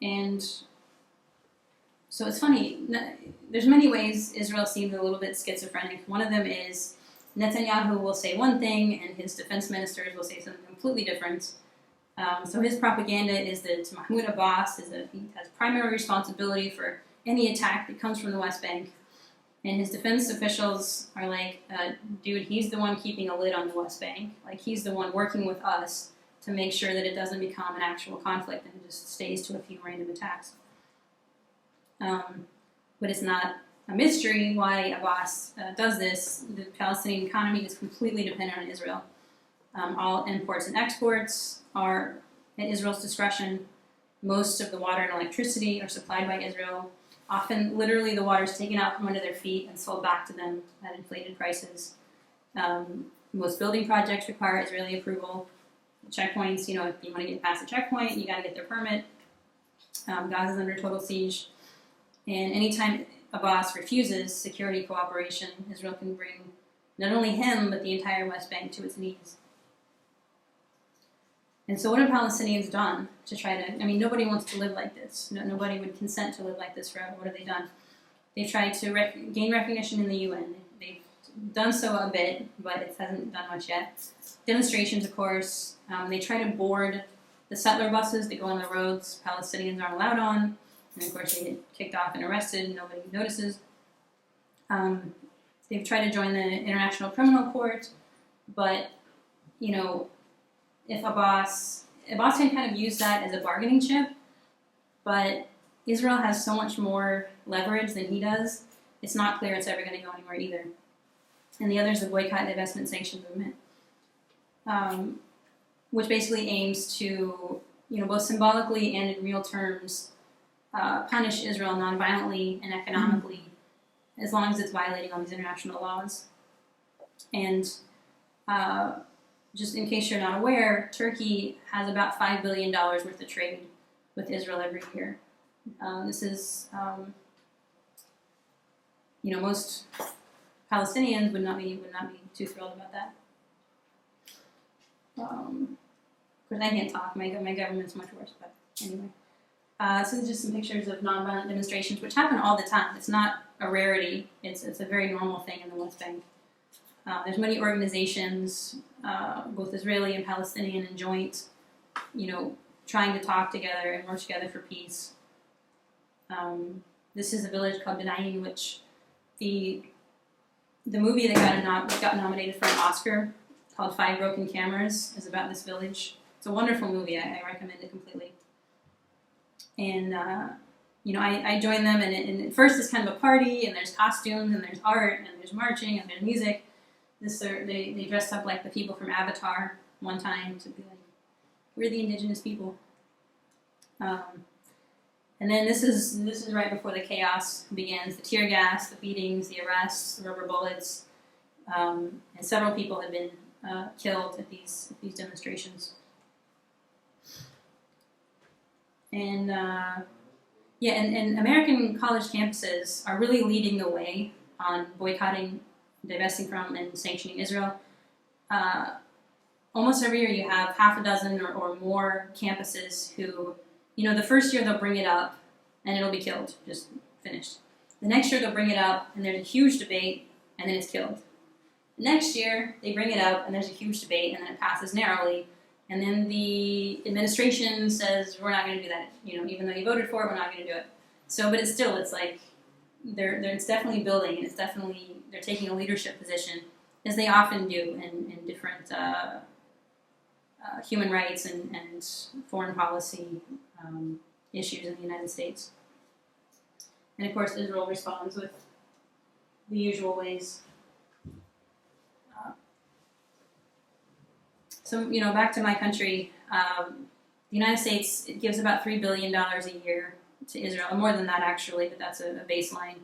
And so it's funny, there's many ways Israel seems a little bit schizophrenic. One of them is Netanyahu will say one thing and his defense ministers will say something completely different. So his propaganda is that Mahmoud Abbas he has primary responsibility for any attack that comes from the West Bank. And his defense officials are like, dude, he's the one keeping a lid on the West Bank. Like, he's the one working with us to make sure that it doesn't become an actual conflict and it just stays to a few random attacks. But it's not a mystery why Abbas does this. The Palestinian economy is completely dependent on Israel. All imports and exports are at Israel's discretion. Most of the water and electricity are supplied by Israel. Often, literally, the water is taken out from under their feet and sold back to them at inflated prices. Most building projects require Israeli approval. Checkpoints, if you want to get past the checkpoint, you got to get their permit. Gaza is under total siege. And anytime Abbas refuses security cooperation, Israel can bring not only him, but the entire West Bank to its knees. And so what have Palestinians done to try to, nobody wants to live like this. Nobody would consent to live like this forever. What have they done? They've tried to gain recognition in the UN. They've done so a bit, but it hasn't done much yet. Demonstrations, of course. They try to board the settler buses that go on the roads Palestinians aren't allowed on. And, of course, they get kicked off and arrested and nobody notices. They've tried to join the International Criminal Court, but, if Abbas can kind of use that as a bargaining chip, but Israel has so much more leverage than he does, it's not clear it's ever going to go anywhere either. And the other is the boycott, divestment, sanctions movement, which basically aims to, both symbolically and in real terms, punish Israel nonviolently and economically, as long as it's violating all these international laws. And just in case you're not aware, Turkey has about $5 billion worth of trade with Israel every year. This is, most Palestinians would not be too thrilled about that. Of course, I can't talk. My government's much worse, but anyway. So these are just some pictures of nonviolent demonstrations, which happen all the time. It's not a rarity. It's a very normal thing in the West Bank. There's many organizations, both Israeli and Palestinian and joint, trying to talk together and work together for peace. This is a village called Benayin, which the movie that got nominated for an Oscar called Five Broken Cameras is about this village. It's a wonderful movie. I recommend it completely. And I joined them, and at first it's kind of a party, and there's costumes, and there's art, and there's marching, and there's music. They dressed up like the people from Avatar one time to be like, we're the indigenous people. And then this is right before the chaos begins. The tear gas, the beatings, the arrests, the rubber bullets, and several people have been killed at these demonstrations. And and American college campuses are really leading the way on boycotting, divesting from, and sanctioning Israel. Almost every year you have half a dozen or more campuses who, the first year they'll bring it up and it'll be killed, just finished. The next year they'll bring it up and there's a huge debate and then it's killed. The next year they bring it up and there's a huge debate and then it passes narrowly. And then the administration says, we're not going to do that. Even though you voted for it, we're not going to do it. So, but it's like it's definitely building, and they're taking a leadership position, as they often do in different human rights and foreign policy issues in the United States. And of course, Israel responds with the usual ways. So, back to my country, the United States, it gives about $3 billion a year to Israel, and more than that actually, but that's a baseline.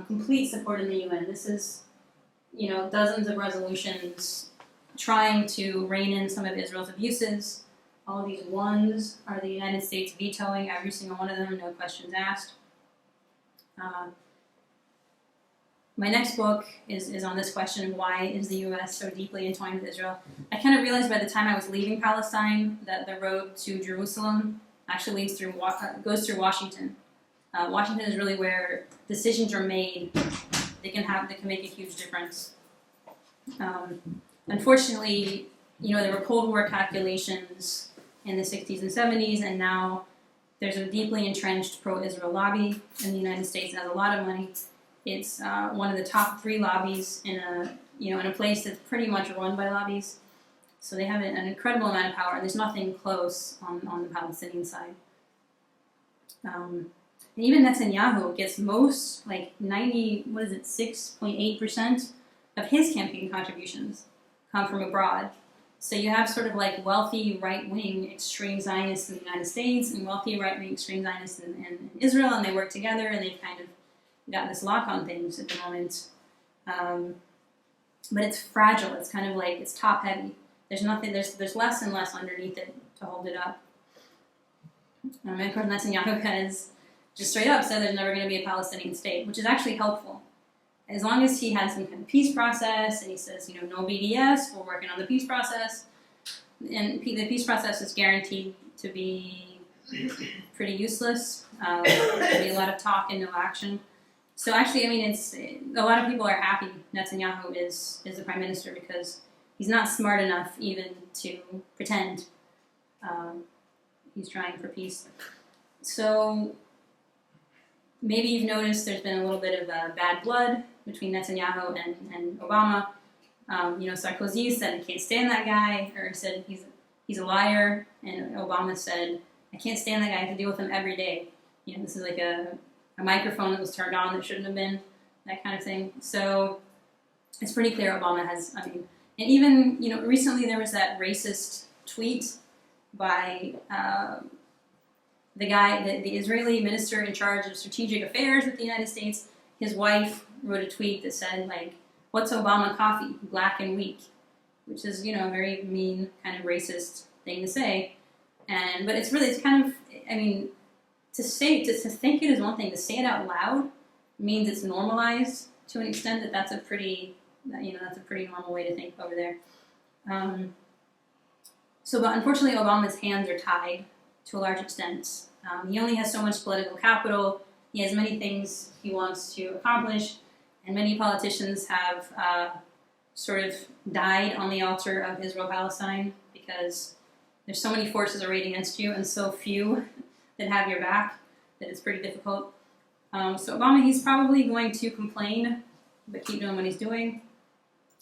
Complete support in the UN. This is, dozens of resolutions trying to rein in some of Israel's abuses. All of these ones are the United States vetoing every single one of them, no questions asked. My next book is on this question: why is the U.S. so deeply entwined with Israel? I kind of realized by the time I was leaving Palestine that the road to Jerusalem actually goes through Washington. Washington is really where decisions are made. They can make a huge difference. Unfortunately, there were Cold War calculations in the 60s and 70s, and now there's a deeply entrenched pro-Israel lobby in the United States that has a lot of money. It's one of the top 3 lobbies in a place that's pretty much run by lobbies. So they have an incredible amount of power, and there's nothing close on the Palestinian side. And even Netanyahu gets most, 6.8% of his campaign contributions come from abroad. So you have sort of wealthy right-wing extreme Zionists in the United States and wealthy right-wing extreme Zionists in Israel, and they work together, and they've kind of got this lock on things at the moment. But it's fragile. It's kind of it's top heavy. There's nothing. There's less and less underneath it to hold it up. And of course, Netanyahu has just straight up said there's never going to be a Palestinian state, which is actually helpful. As long as he has some kind of peace process, and he says, no BDS, we're working on the peace process, and the peace process is guaranteed to be pretty useless. There'll be a lot of talk and no action. So actually, it's a lot of people are happy Netanyahu is the prime minister because he's not smart enough even to pretend he's trying for peace. So maybe you've noticed there's been a little bit of bad blood between Netanyahu and Obama. Sarkozy said, I can't stand that guy, or said he's a liar, and Obama said, I can't stand that guy, I have to deal with him every day. This is like a microphone that was turned on that shouldn't have been, that kind of thing. So it's pretty clear Obama has, and even, recently there was that racist tweet by the Israeli minister in charge of strategic affairs with the United States. His wife wrote a tweet that said, what's Obama coffee? Black and weak, which is, a very mean kind of racist thing to say. But it's kind of, to think it is one thing. To say it out loud means it's normalized to an extent that's a pretty normal way to think over there. But unfortunately, Obama's hands are tied to a large extent. He only has so much political capital. He has many things he wants to accomplish, and many politicians have sort of died on the altar of Israel-Palestine because there's so many forces arrayed against you and so few that have your back that it's pretty difficult. So Obama, he's probably going to complain, but keep doing what he's doing.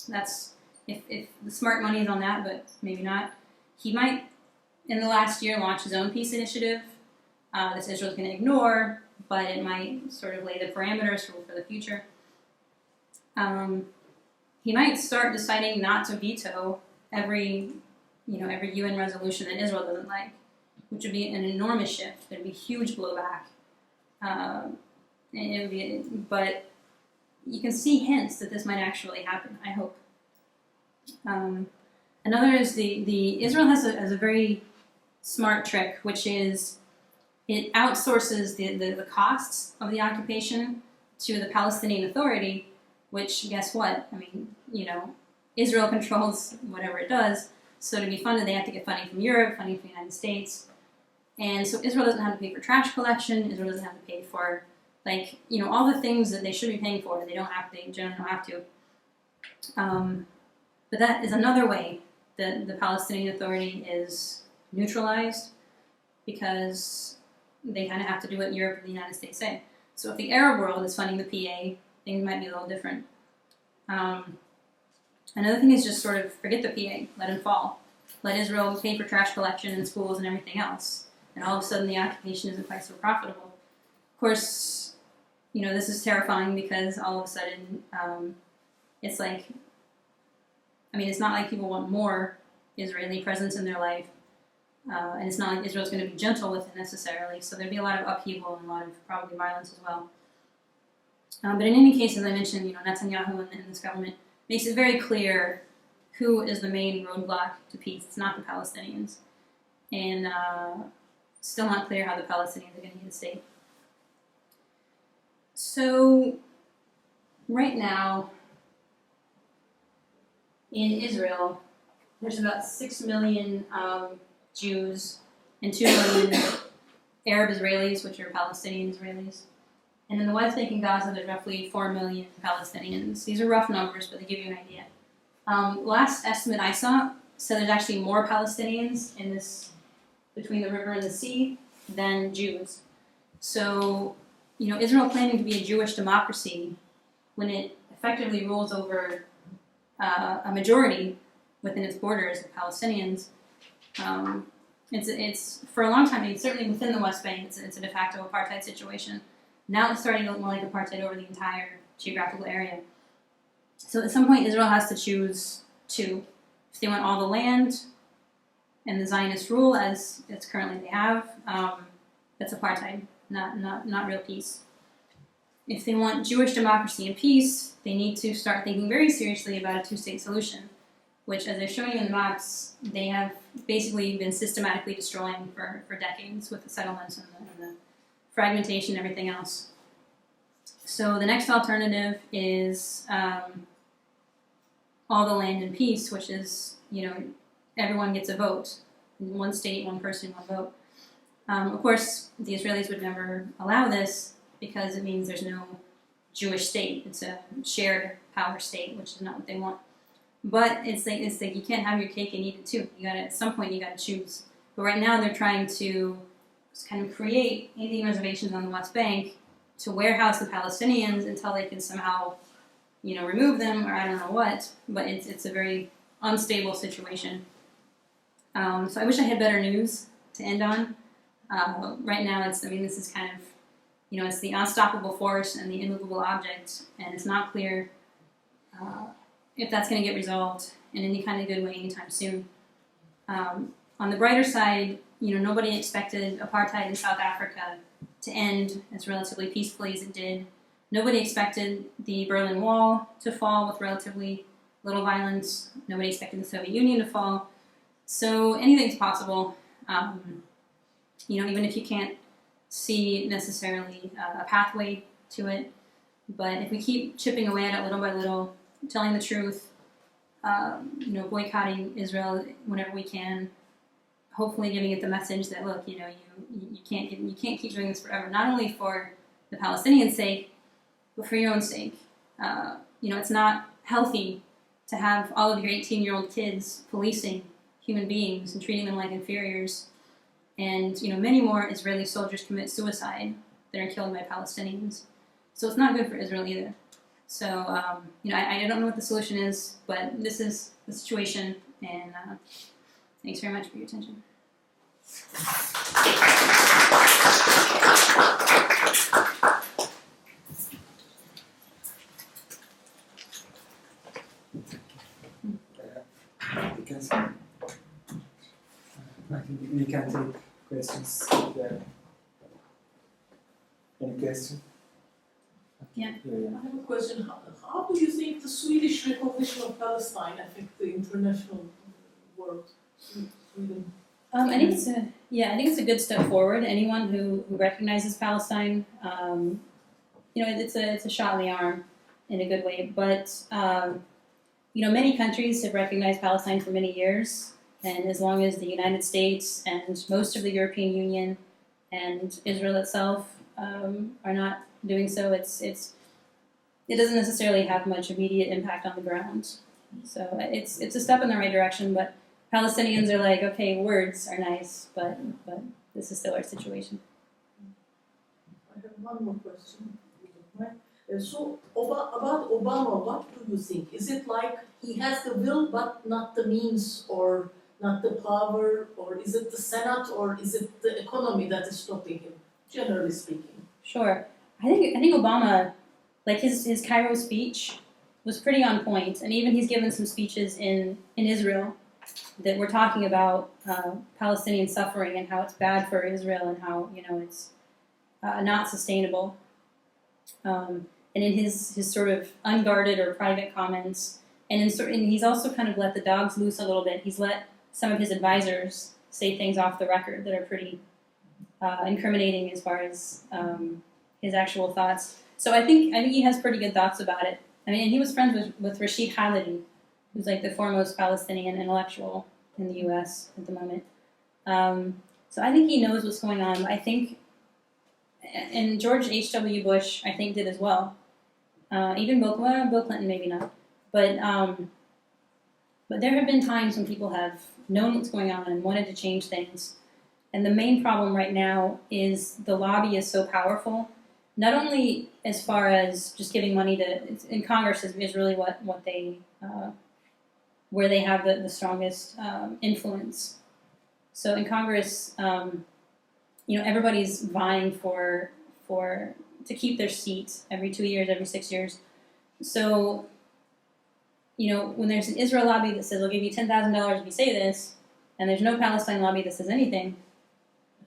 That's if the smart money is on that, but maybe not. He might, in the last year, launch his own peace initiative that Israel's going to ignore, but it might sort of lay the parameters for the future. He might start deciding not to veto every UN resolution that Israel doesn't like, which would be an enormous shift. There'd be huge blowback. But you can see hints that this might actually happen, I hope. Another is Israel has a very smart trick, which is it outsources the costs of the occupation to the Palestinian Authority, which, guess what? I mean, Israel controls whatever it does, so to be funded, they have to get funding from Europe, funding from the United States. And so Israel doesn't have to pay for trash collection, Israel doesn't have to pay for, all the things that they should be paying for, they generally don't have to. But that is another way that the Palestinian Authority is neutralized, because they kind of have to do what Europe and the United States say. So if the Arab world is funding the PA, things might be a little different. Another thing is just sort of forget the PA, let it fall. Let Israel pay for trash collection and schools and everything else. And all of a sudden the occupation isn't quite so profitable. Of course, this is terrifying because all of a sudden it's like, it's not like people want more Israeli presence in their life. And it's not like Israel's going to be gentle with it necessarily. So there'd be a lot of upheaval and a lot of probably violence as well. But in any case, as I mentioned, Netanyahu and this government makes it very clear who is the main roadblock to peace. It's not the Palestinians. And still not clear how the Palestinians are going to get a state. So right now in Israel, there's about 6 million Jews and 2 million Arab Israelis, which are Palestinian Israelis. And in the West Bank and Gaza, there's roughly 4 million Palestinians. These are rough numbers, but they give you an idea. Last estimate I saw said there's actually more Palestinians in this, between the river and the sea, than Jews. So, Israel claiming to be a Jewish democracy, when it effectively rules over a majority within its borders of Palestinians, it's for a long time, certainly within the West Bank, it's a de facto apartheid situation. Now it's starting to look more like apartheid over the entire geographical area. So at some point, Israel has to choose two. If they want all the land and the Zionist rule as it's currently they have, that's apartheid, not real peace. If they want Jewish democracy and peace, they need to start thinking very seriously about a two-state solution, which, as they're showing you in the maps, they have basically been systematically destroying for decades with the settlements and the fragmentation and everything else. So the next alternative is all the land in peace, which is, everyone gets a vote. One state, one person, one vote. Of course, the Israelis would never allow this because it means there's no Jewish state. It's a shared power state, which is not what they want. But it's like you can't have your cake and eat it too. At some point you gotta choose. But right now they're trying to kind of create Indian reservations on the West Bank to warehouse the Palestinians until they can somehow, remove them, or I don't know what. But it's a very unstable situation. So I wish I had better news to end on. Right now this is kind of, it's the unstoppable force and the immovable object, and it's not clear if that's going to get resolved in any kind of good way anytime soon. On the brighter side, nobody expected apartheid in South Africa to end as relatively peacefully as it did. Nobody expected the Berlin Wall to fall with relatively little violence. Nobody expected the Soviet Union to fall. So anything's possible, even if you can't see necessarily a pathway to it. But if we keep chipping away at it little by little, telling the truth, boycotting Israel whenever we can, hopefully giving it the message that, look, you can't keep doing this forever, not only for the Palestinians' sake, but for your own sake. It's not healthy to have all of your 18-year-old kids policing human beings and treating them like inferiors, and many more Israeli soldiers commit suicide that are killed by Palestinians. So it's not good for Israel either. So I don't know what the solution is, but this is the situation, and thanks very much for your attention. I think we can take questions. Any question? Yeah. I have a question. How do you think the Swedish recognition of Palestine affect the international world? Sweden. I think it's a good step forward. Anyone who recognizes Palestine, it's a shot in the arm in a good way. But many countries have recognized Palestine for many years, and as long as the United States and most of the European Union and Israel itself are not doing so, it doesn't necessarily have much immediate impact on the ground. So it's a step in the right direction, but Palestinians are like, okay, words are nice, but this is still our situation. I have one more question. So about Obama, what do you think? Is it like he has the will but not the means, or not the power, or is it the Senate, or is it the economy that is stopping him, generally speaking? Sure. I think Obama, like his Cairo speech was pretty on point, and even he's given some speeches in Israel that were talking about Palestinian suffering and how it's bad for Israel and how it's not sustainable. And in his sort of unguarded or private comments, and he's also kind of let the dogs loose a little bit. He's let some of his advisors say things off the record that are pretty incriminating as far as his actual thoughts. So I think he has pretty good thoughts about it. I mean, and he was friends with Rashid Khalidi, who's like the foremost Palestinian intellectual in the U.S. at the moment. So I think he knows what's going on. I think, and George H.W. Bush, I think, did as well. Even Bill Clinton, maybe not. But there have been times when people have known what's going on and wanted to change things. And the main problem right now is the lobby is so powerful. Not only as far as just giving money in Congress is really what they where they have the strongest influence. So in Congress, everybody's vying to keep their seat every 2 years, every 6 years. So, when there's an Israel lobby that says, "I'll give you $10,000 if you say this," and there's no Palestine lobby that says anything,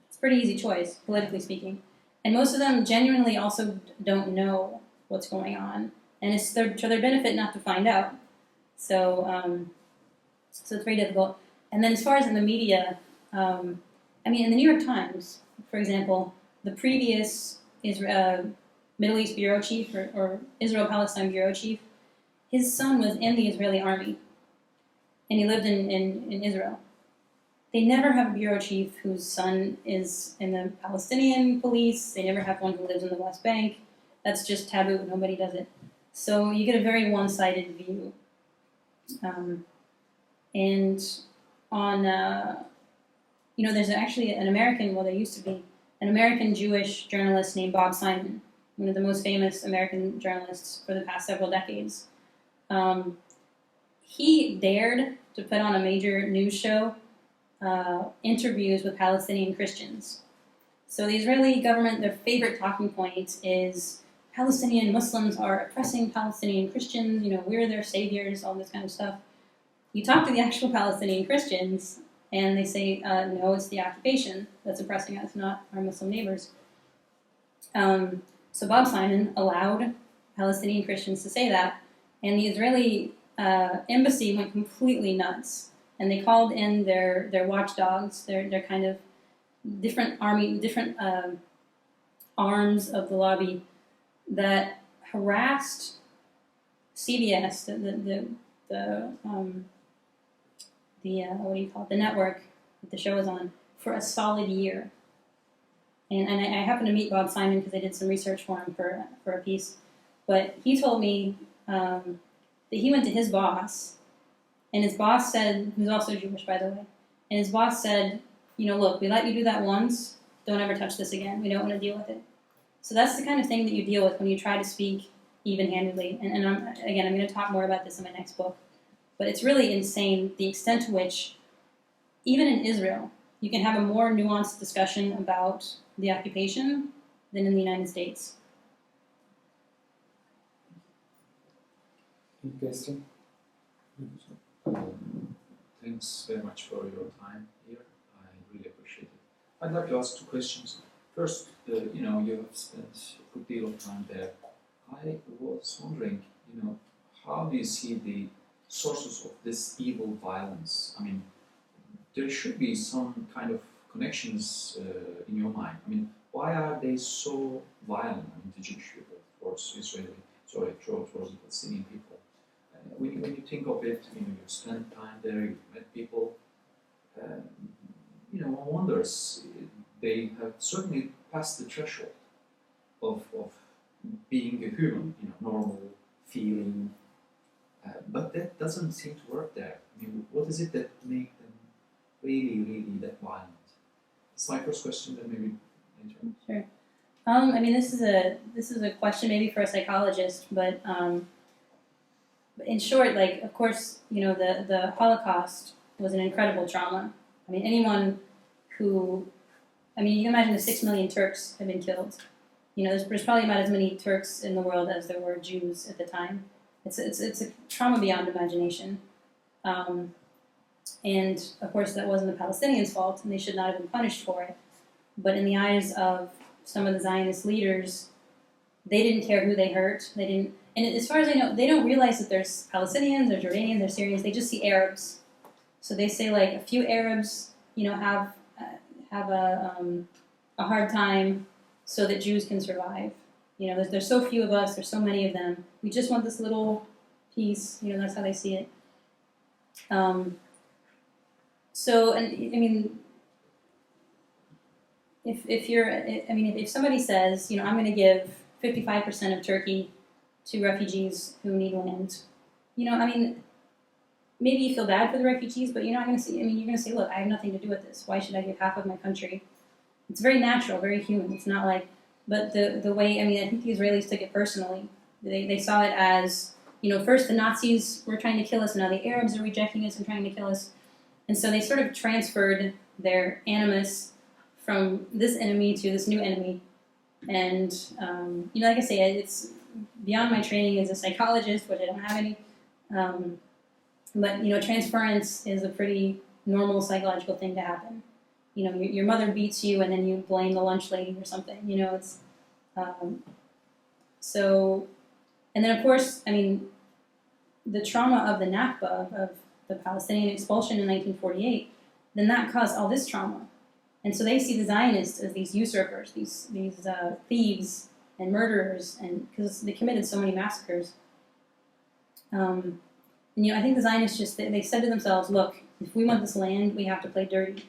it's a pretty easy choice, politically speaking. And most of them genuinely also don't know what's going on, and it's to their benefit not to find out. So, so it's very difficult. And then as far as in the media, in the New York Times, for example, the previous Middle East bureau chief or Israel-Palestine bureau chief, his son was in the Israeli army, and he lived in Israel. They never have a bureau chief whose son is in the Palestinian police. They never have one who lives in the West Bank. That's just taboo. Nobody does it. So you get a very one-sided view. And on, there's actually an American, well, there used to be, an American Jewish journalist named Bob Simon, one of the most famous American journalists for the past several decades. He dared to put on a major news show interviews with Palestinian Christians. So the Israeli government, their favorite talking point is Palestinian Muslims are oppressing Palestinian Christians, we're their saviors, all this kind of stuff. You talk to the actual Palestinian Christians, and they say, no, it's the occupation that's oppressing us, not our Muslim neighbors. So Bob Simon allowed Palestinian Christians to say that, and the Israeli embassy went completely nuts. And they called in their watchdogs, their kind of different arms of the lobby that harassed CBS, the network that the show was on, for a solid year. And I happened to meet Bob Simon because I did some research for him for a piece. But he told me that he went to his boss, and his boss said, who's also Jewish, by the way, and his boss said, look, we let you do that once, don't ever touch this again. We don't want to deal with it. So that's the kind of thing that you deal with when you try to speak even-handedly. And I'm going to talk more about this in my next book. But it's really insane the extent to which, even in Israel, you can have a more nuanced discussion about the occupation than in the United States. Any question? Thanks very much for your time here. I really appreciate it. I'd like to ask two questions. First, you have spent a good deal of time there. I was wondering, how do you see the sources of this evil violence? I mean, there should be some kind of connections in your mind. I mean, why are they so violent? I mean, the Jewish people towards towards the Palestinian people. When you think of it, you spent time there, you met people. One wonders, they have certainly passed the threshold of being a human, normal, feeling, but that doesn't seem to work there. I mean, what is it that makes them really, really that violent? It's my first question, then maybe later. Sure. I mean, this is a question maybe for a psychologist, but in short, like, of course, the Holocaust was an incredible trauma. I mean, anyone who, you can imagine the 6 million Turks have been killed. There's probably about as many Turks in the world as there were Jews at the time. It's a trauma beyond imagination. And of course, that wasn't the Palestinians' fault, and they should not have been punished for it. But in the eyes of some of the Zionist leaders, they didn't care who they hurt. They didn't. And as far as I know, they don't realize that there's Palestinians, there's Jordanians, there's Syrians. They just see Arabs. So they say, like, a few Arabs, have a hard time so that Jews can survive. There's so few of us, there's so many of them. We just want this little piece. That's how they see it. If somebody says, I'm going to give 55% of Turkey to refugees who need land, maybe you feel bad for the refugees, but you're not going to see, you're going to say, look, I have nothing to do with this. Why should I give half of my country? It's very natural, very human. It's not like, but the way, I think the Israelis took it personally. They saw it as, first the Nazis were trying to kill us, and now the Arabs are rejecting us and trying to kill us. And so they sort of transferred their animus from this enemy to this new enemy. And, like I say, it's beyond my training as a psychologist, which I don't have any. But transference is a pretty normal psychological thing to happen. Your mother beats you, and then you blame the lunch lady or something. It's so. And then, of course, the trauma of the Nakba, of the Palestinian expulsion in 1948, then that caused all this trauma. And so they see the Zionists as these usurpers, these thieves and murderers, and because they committed so many massacres. I think the Zionists they said to themselves, look, if we want this land, we have to play dirty.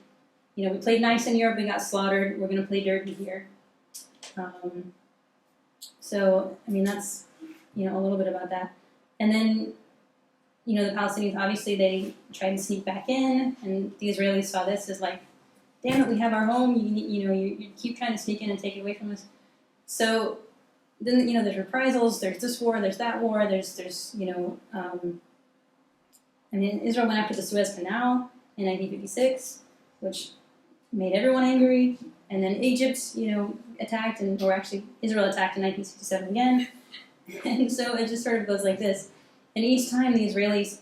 We played nice in Europe, we got slaughtered, we're going to play dirty here. That's, a little bit about that. And then, the Palestinians, obviously, they tried to sneak back in, and the Israelis saw this as like, damn it, we have our home, you keep trying to sneak in and take it away from us. So then, there's reprisals, there's this war, there's that war, there's Israel went after the Suez Canal in 1956, which made everyone angry, and then Egypt, attacked, or actually Israel attacked in 1967 again, and so it just sort of goes like this. And each time the Israelis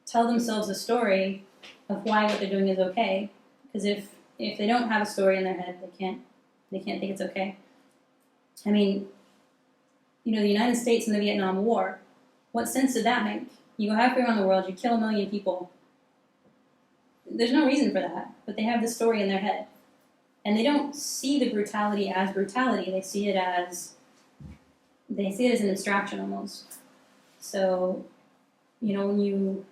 tell themselves a story of why what they're doing is okay, because if they don't have a story in their head, they can't think it's okay. The United States in the Vietnam War, what sense did that make? You go halfway around the world, you kill 1 million people. There's no reason for that, but they have this story in their head. And they don't see the brutality as brutality, they see it as an abstraction almost. So, when you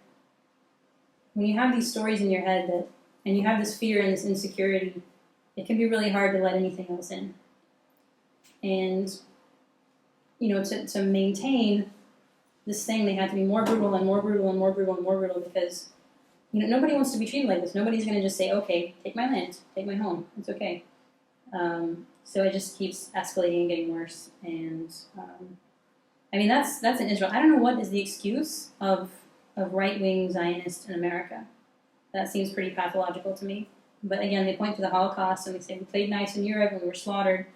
have these stories in your head and you have this fear and this insecurity, it can be really hard to let anything else in. And, to maintain this thing, they had to be more brutal and more brutal and more brutal and more brutal because, nobody wants to be treated like this. Nobody's going to just say, okay, take my land, take my home, it's okay. So it just keeps escalating and getting worse. And that's in Israel. I don't know what is the excuse of right-wing Zionists in America. That seems pretty pathological to me. But again, they point to the Holocaust and they say we played nice in Europe and we were slaughtered,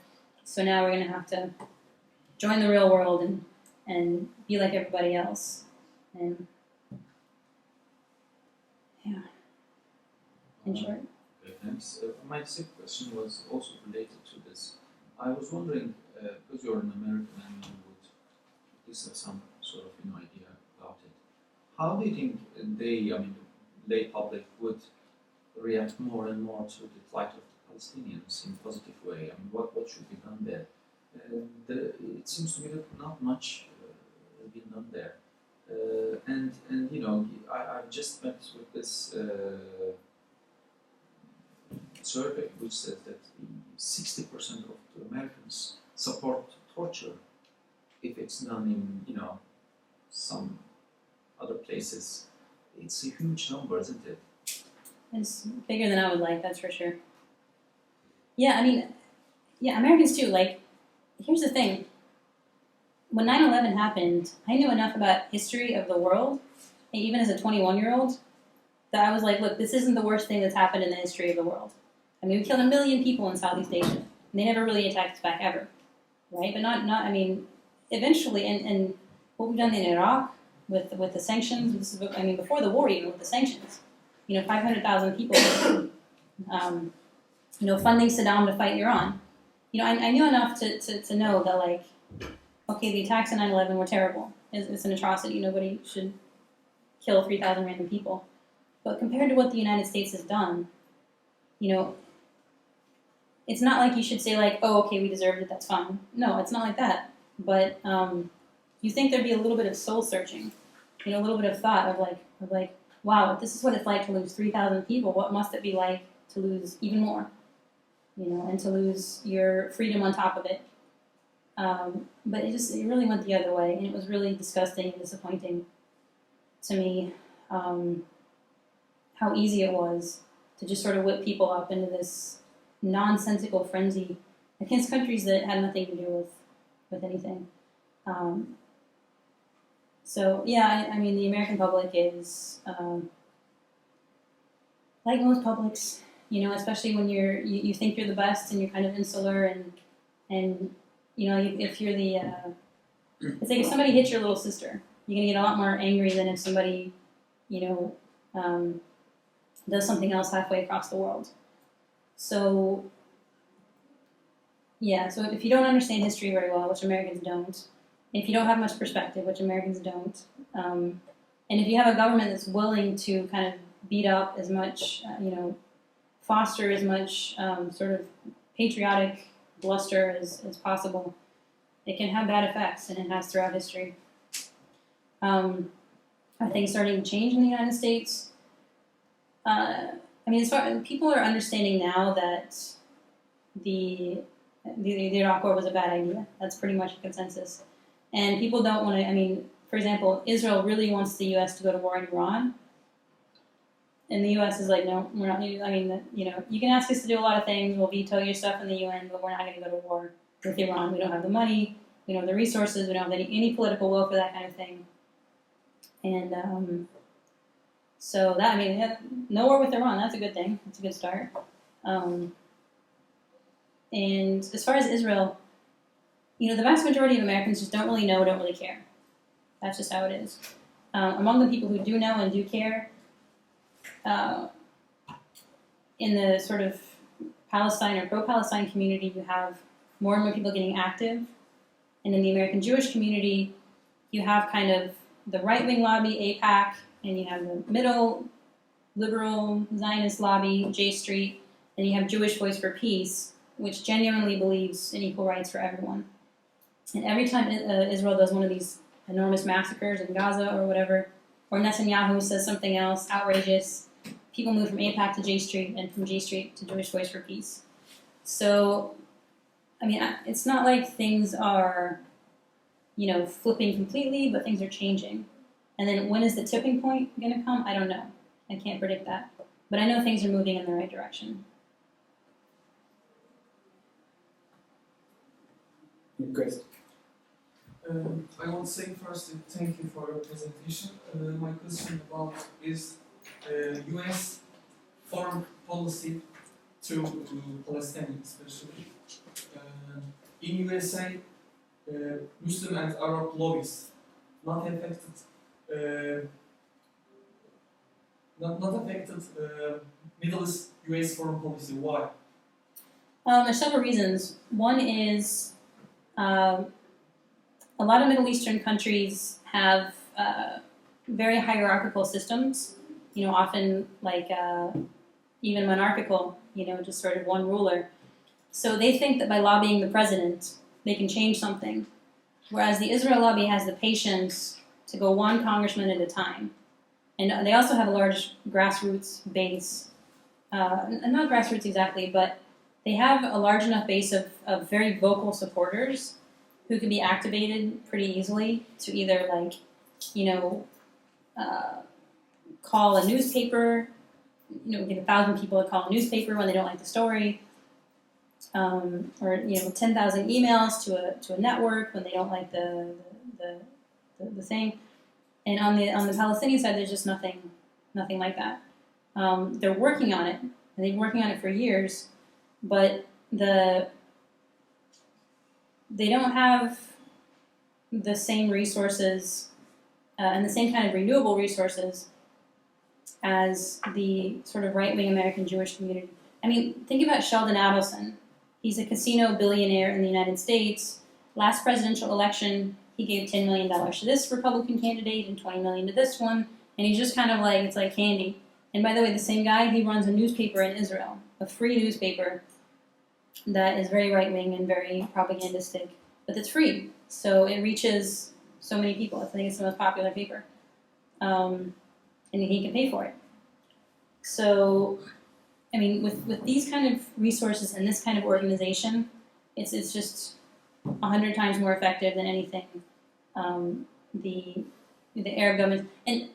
so now we're going to have to join the real world and be like everybody else. And yeah, in short. Okay, thanks. My second question was also related to this. I was wondering, because you're an American and you would at least have some sort of idea about it. How do you think the lay public would react more and more to the plight of the Palestinians in a positive way? What should be done there? It seems to me that not much has been done there. I've just met with this survey which says that 60% of the Americans support torture if it's done in some other places. It's a huge number, isn't it? It's bigger than I would like, that's for sure. Yeah, Americans too. Like, here's the thing. When 9/11 happened, I knew enough about history of the world, even as a 21-year-old, that I was like, look, this isn't the worst thing that's happened in the history of the world. We killed 1 million people in Southeast Asia, and they never really attacked us back ever, right? But eventually, and what we've done in Iraq with the sanctions, this is, before the war even, with the sanctions, 500,000 people, funding Saddam to fight Iran. I knew enough to know that, like, okay, the attacks on 9/11 were terrible. It's an atrocity. Nobody should kill 3,000 random people. But compared to what the United States has done, it's not like you should say, like, oh, okay, we deserved it, that's fine. No, it's not like that. But you think there'd be a little bit of soul searching, a little bit of thought of like, wow, if this is what it's like to lose 3,000 people, what must it be like to lose even more? And to lose your freedom on top of it. But it really went the other way, and it was really disgusting and disappointing to me how easy it was to just sort of whip people up into this nonsensical frenzy against countries that had nothing to do with anything. So yeah, the American public is like most publics, especially when you think you're the best and you're kind of insular and if you're the it's like if somebody hits your little sister, you're gonna get a lot more angry than if somebody does something else halfway across the world. So yeah, so if you don't understand history very well, which Americans don't, if you don't have much perspective, which Americans don't, and if you have a government that's willing to kind of beat up as much, foster as much sort of patriotic bluster as possible, it can have bad effects, and it has throughout history. I think it's starting to change in the United States. People are understanding now that the Iraq War was a bad idea. That's pretty much a consensus. And people don't want to, for example, Israel really wants the U.S. to go to war in Iran. And the U.S. is like, no, we're not. You can ask us to do a lot of things. We'll veto your stuff in the UN, but we're not going to go to war with Iran. We don't have the money. We don't have the resources. We don't have any political will for that kind of thing. And so that, no war with Iran. That's a good thing. That's a good start. And as far as Israel, the vast majority of Americans just don't really know, don't really care. That's just how it is. Among the people who do know and do care, in the sort of Palestine or pro-Palestine community, you have more and more people getting active. And in the American Jewish community, you have kind of the right-wing lobby, AIPAC, and you have the middle, liberal, Zionist lobby, J Street, and you have Jewish Voice for Peace, which genuinely believes in equal rights for everyone. And every time Israel does one of these enormous massacres in Gaza or whatever, or Netanyahu says something else outrageous, people move from AIPAC to J Street and from J Street to Jewish Voice for Peace. So, it's not like things are flipping completely, but things are changing. And then when is the tipping point going to come? I don't know. I can't predict that. But I know things are moving in the right direction. Good question. I want to say first thank you for your presentation. My question about is U.S. foreign policy to Palestine especially. In USA, Muslim and Arab lobbies not affected. Not affected Middle East U.S. foreign policy. Why? There's several reasons. One is a lot of Middle Eastern countries have very hierarchical systems, often like even monarchical, just sort of one ruler. So they think that by lobbying the president, they can change something. Whereas the Israel lobby has the patience to go one congressman at a time. And they also have a large grassroots base. Not grassroots exactly, but they have a large enough base of very vocal supporters who can be activated pretty easily to either call a newspaper, get 1,000 people to call a newspaper when they don't like the story, or 10,000 emails to a network when they don't like the thing. And on the Palestinian side, there's just nothing like that. They're working on it, and they've been working on it for years, but they don't have the same resources and the same kind of renewable resources as the sort of right-wing American Jewish community. I mean, think about Sheldon Adelson. He's a casino billionaire in the United States. Last presidential election, he gave $10 million to this Republican candidate and $20 million to this one, and he's just kind of like, it's like candy. And by the way, the same guy, he runs a newspaper in Israel, a free newspaper that is very right-wing and very propagandistic, but it's free. So it reaches so many people. I think it's the most popular paper. And he can pay for it. So, I mean, with these kind of resources and this kind of organization, it's just 100 times more effective than anything the Arab government. And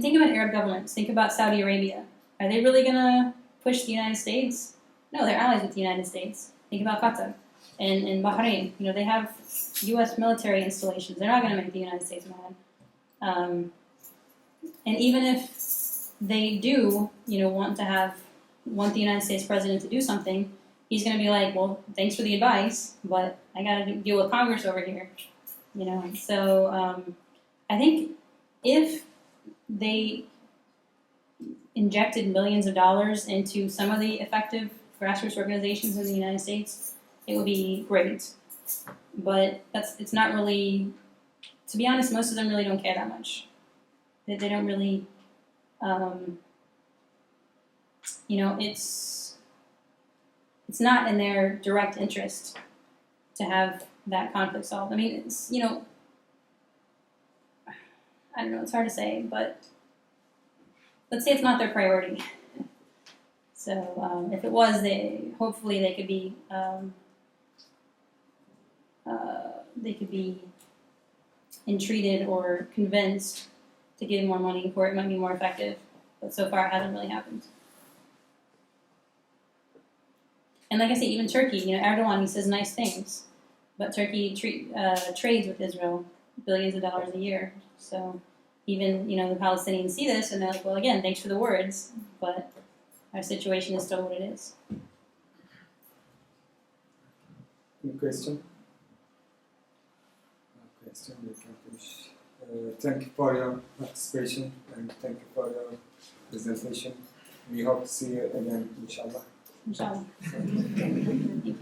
think about Arab governments. Think about Saudi Arabia. Are they really going to push the United States? No, they're allies with the United States. Think about Qatar and Bahrain. They have U.S. military installations. They're not going to make the United States mad. And even if they do, want the United States president to do something, he's going to be like, well, thanks for the advice, but I got to deal with Congress over here. So I think if they injected millions of dollars into some of the effective grassroots organizations in the United States, it would be great. But it's not really, to be honest, most of them really don't care that much. They don't really, it's not in their direct interest to have that conflict solved. I mean, it's, I don't know, it's hard to say, but let's say it's not their priority. So if it was, hopefully they could be entreated or convinced to give more money for it might be more effective. But so far it hasn't really happened. And like I say, even Turkey, Erdogan, he says nice things, but Turkey trades with Israel billions of dollars a year. So even, the Palestinians see this and they're like, well, again, thanks for the words, but our situation is still what it is. Any question? No question, we can finish. Thank you for your participation and thank you for your presentation. We hope to see you again, inshallah. Inshallah. Thank you.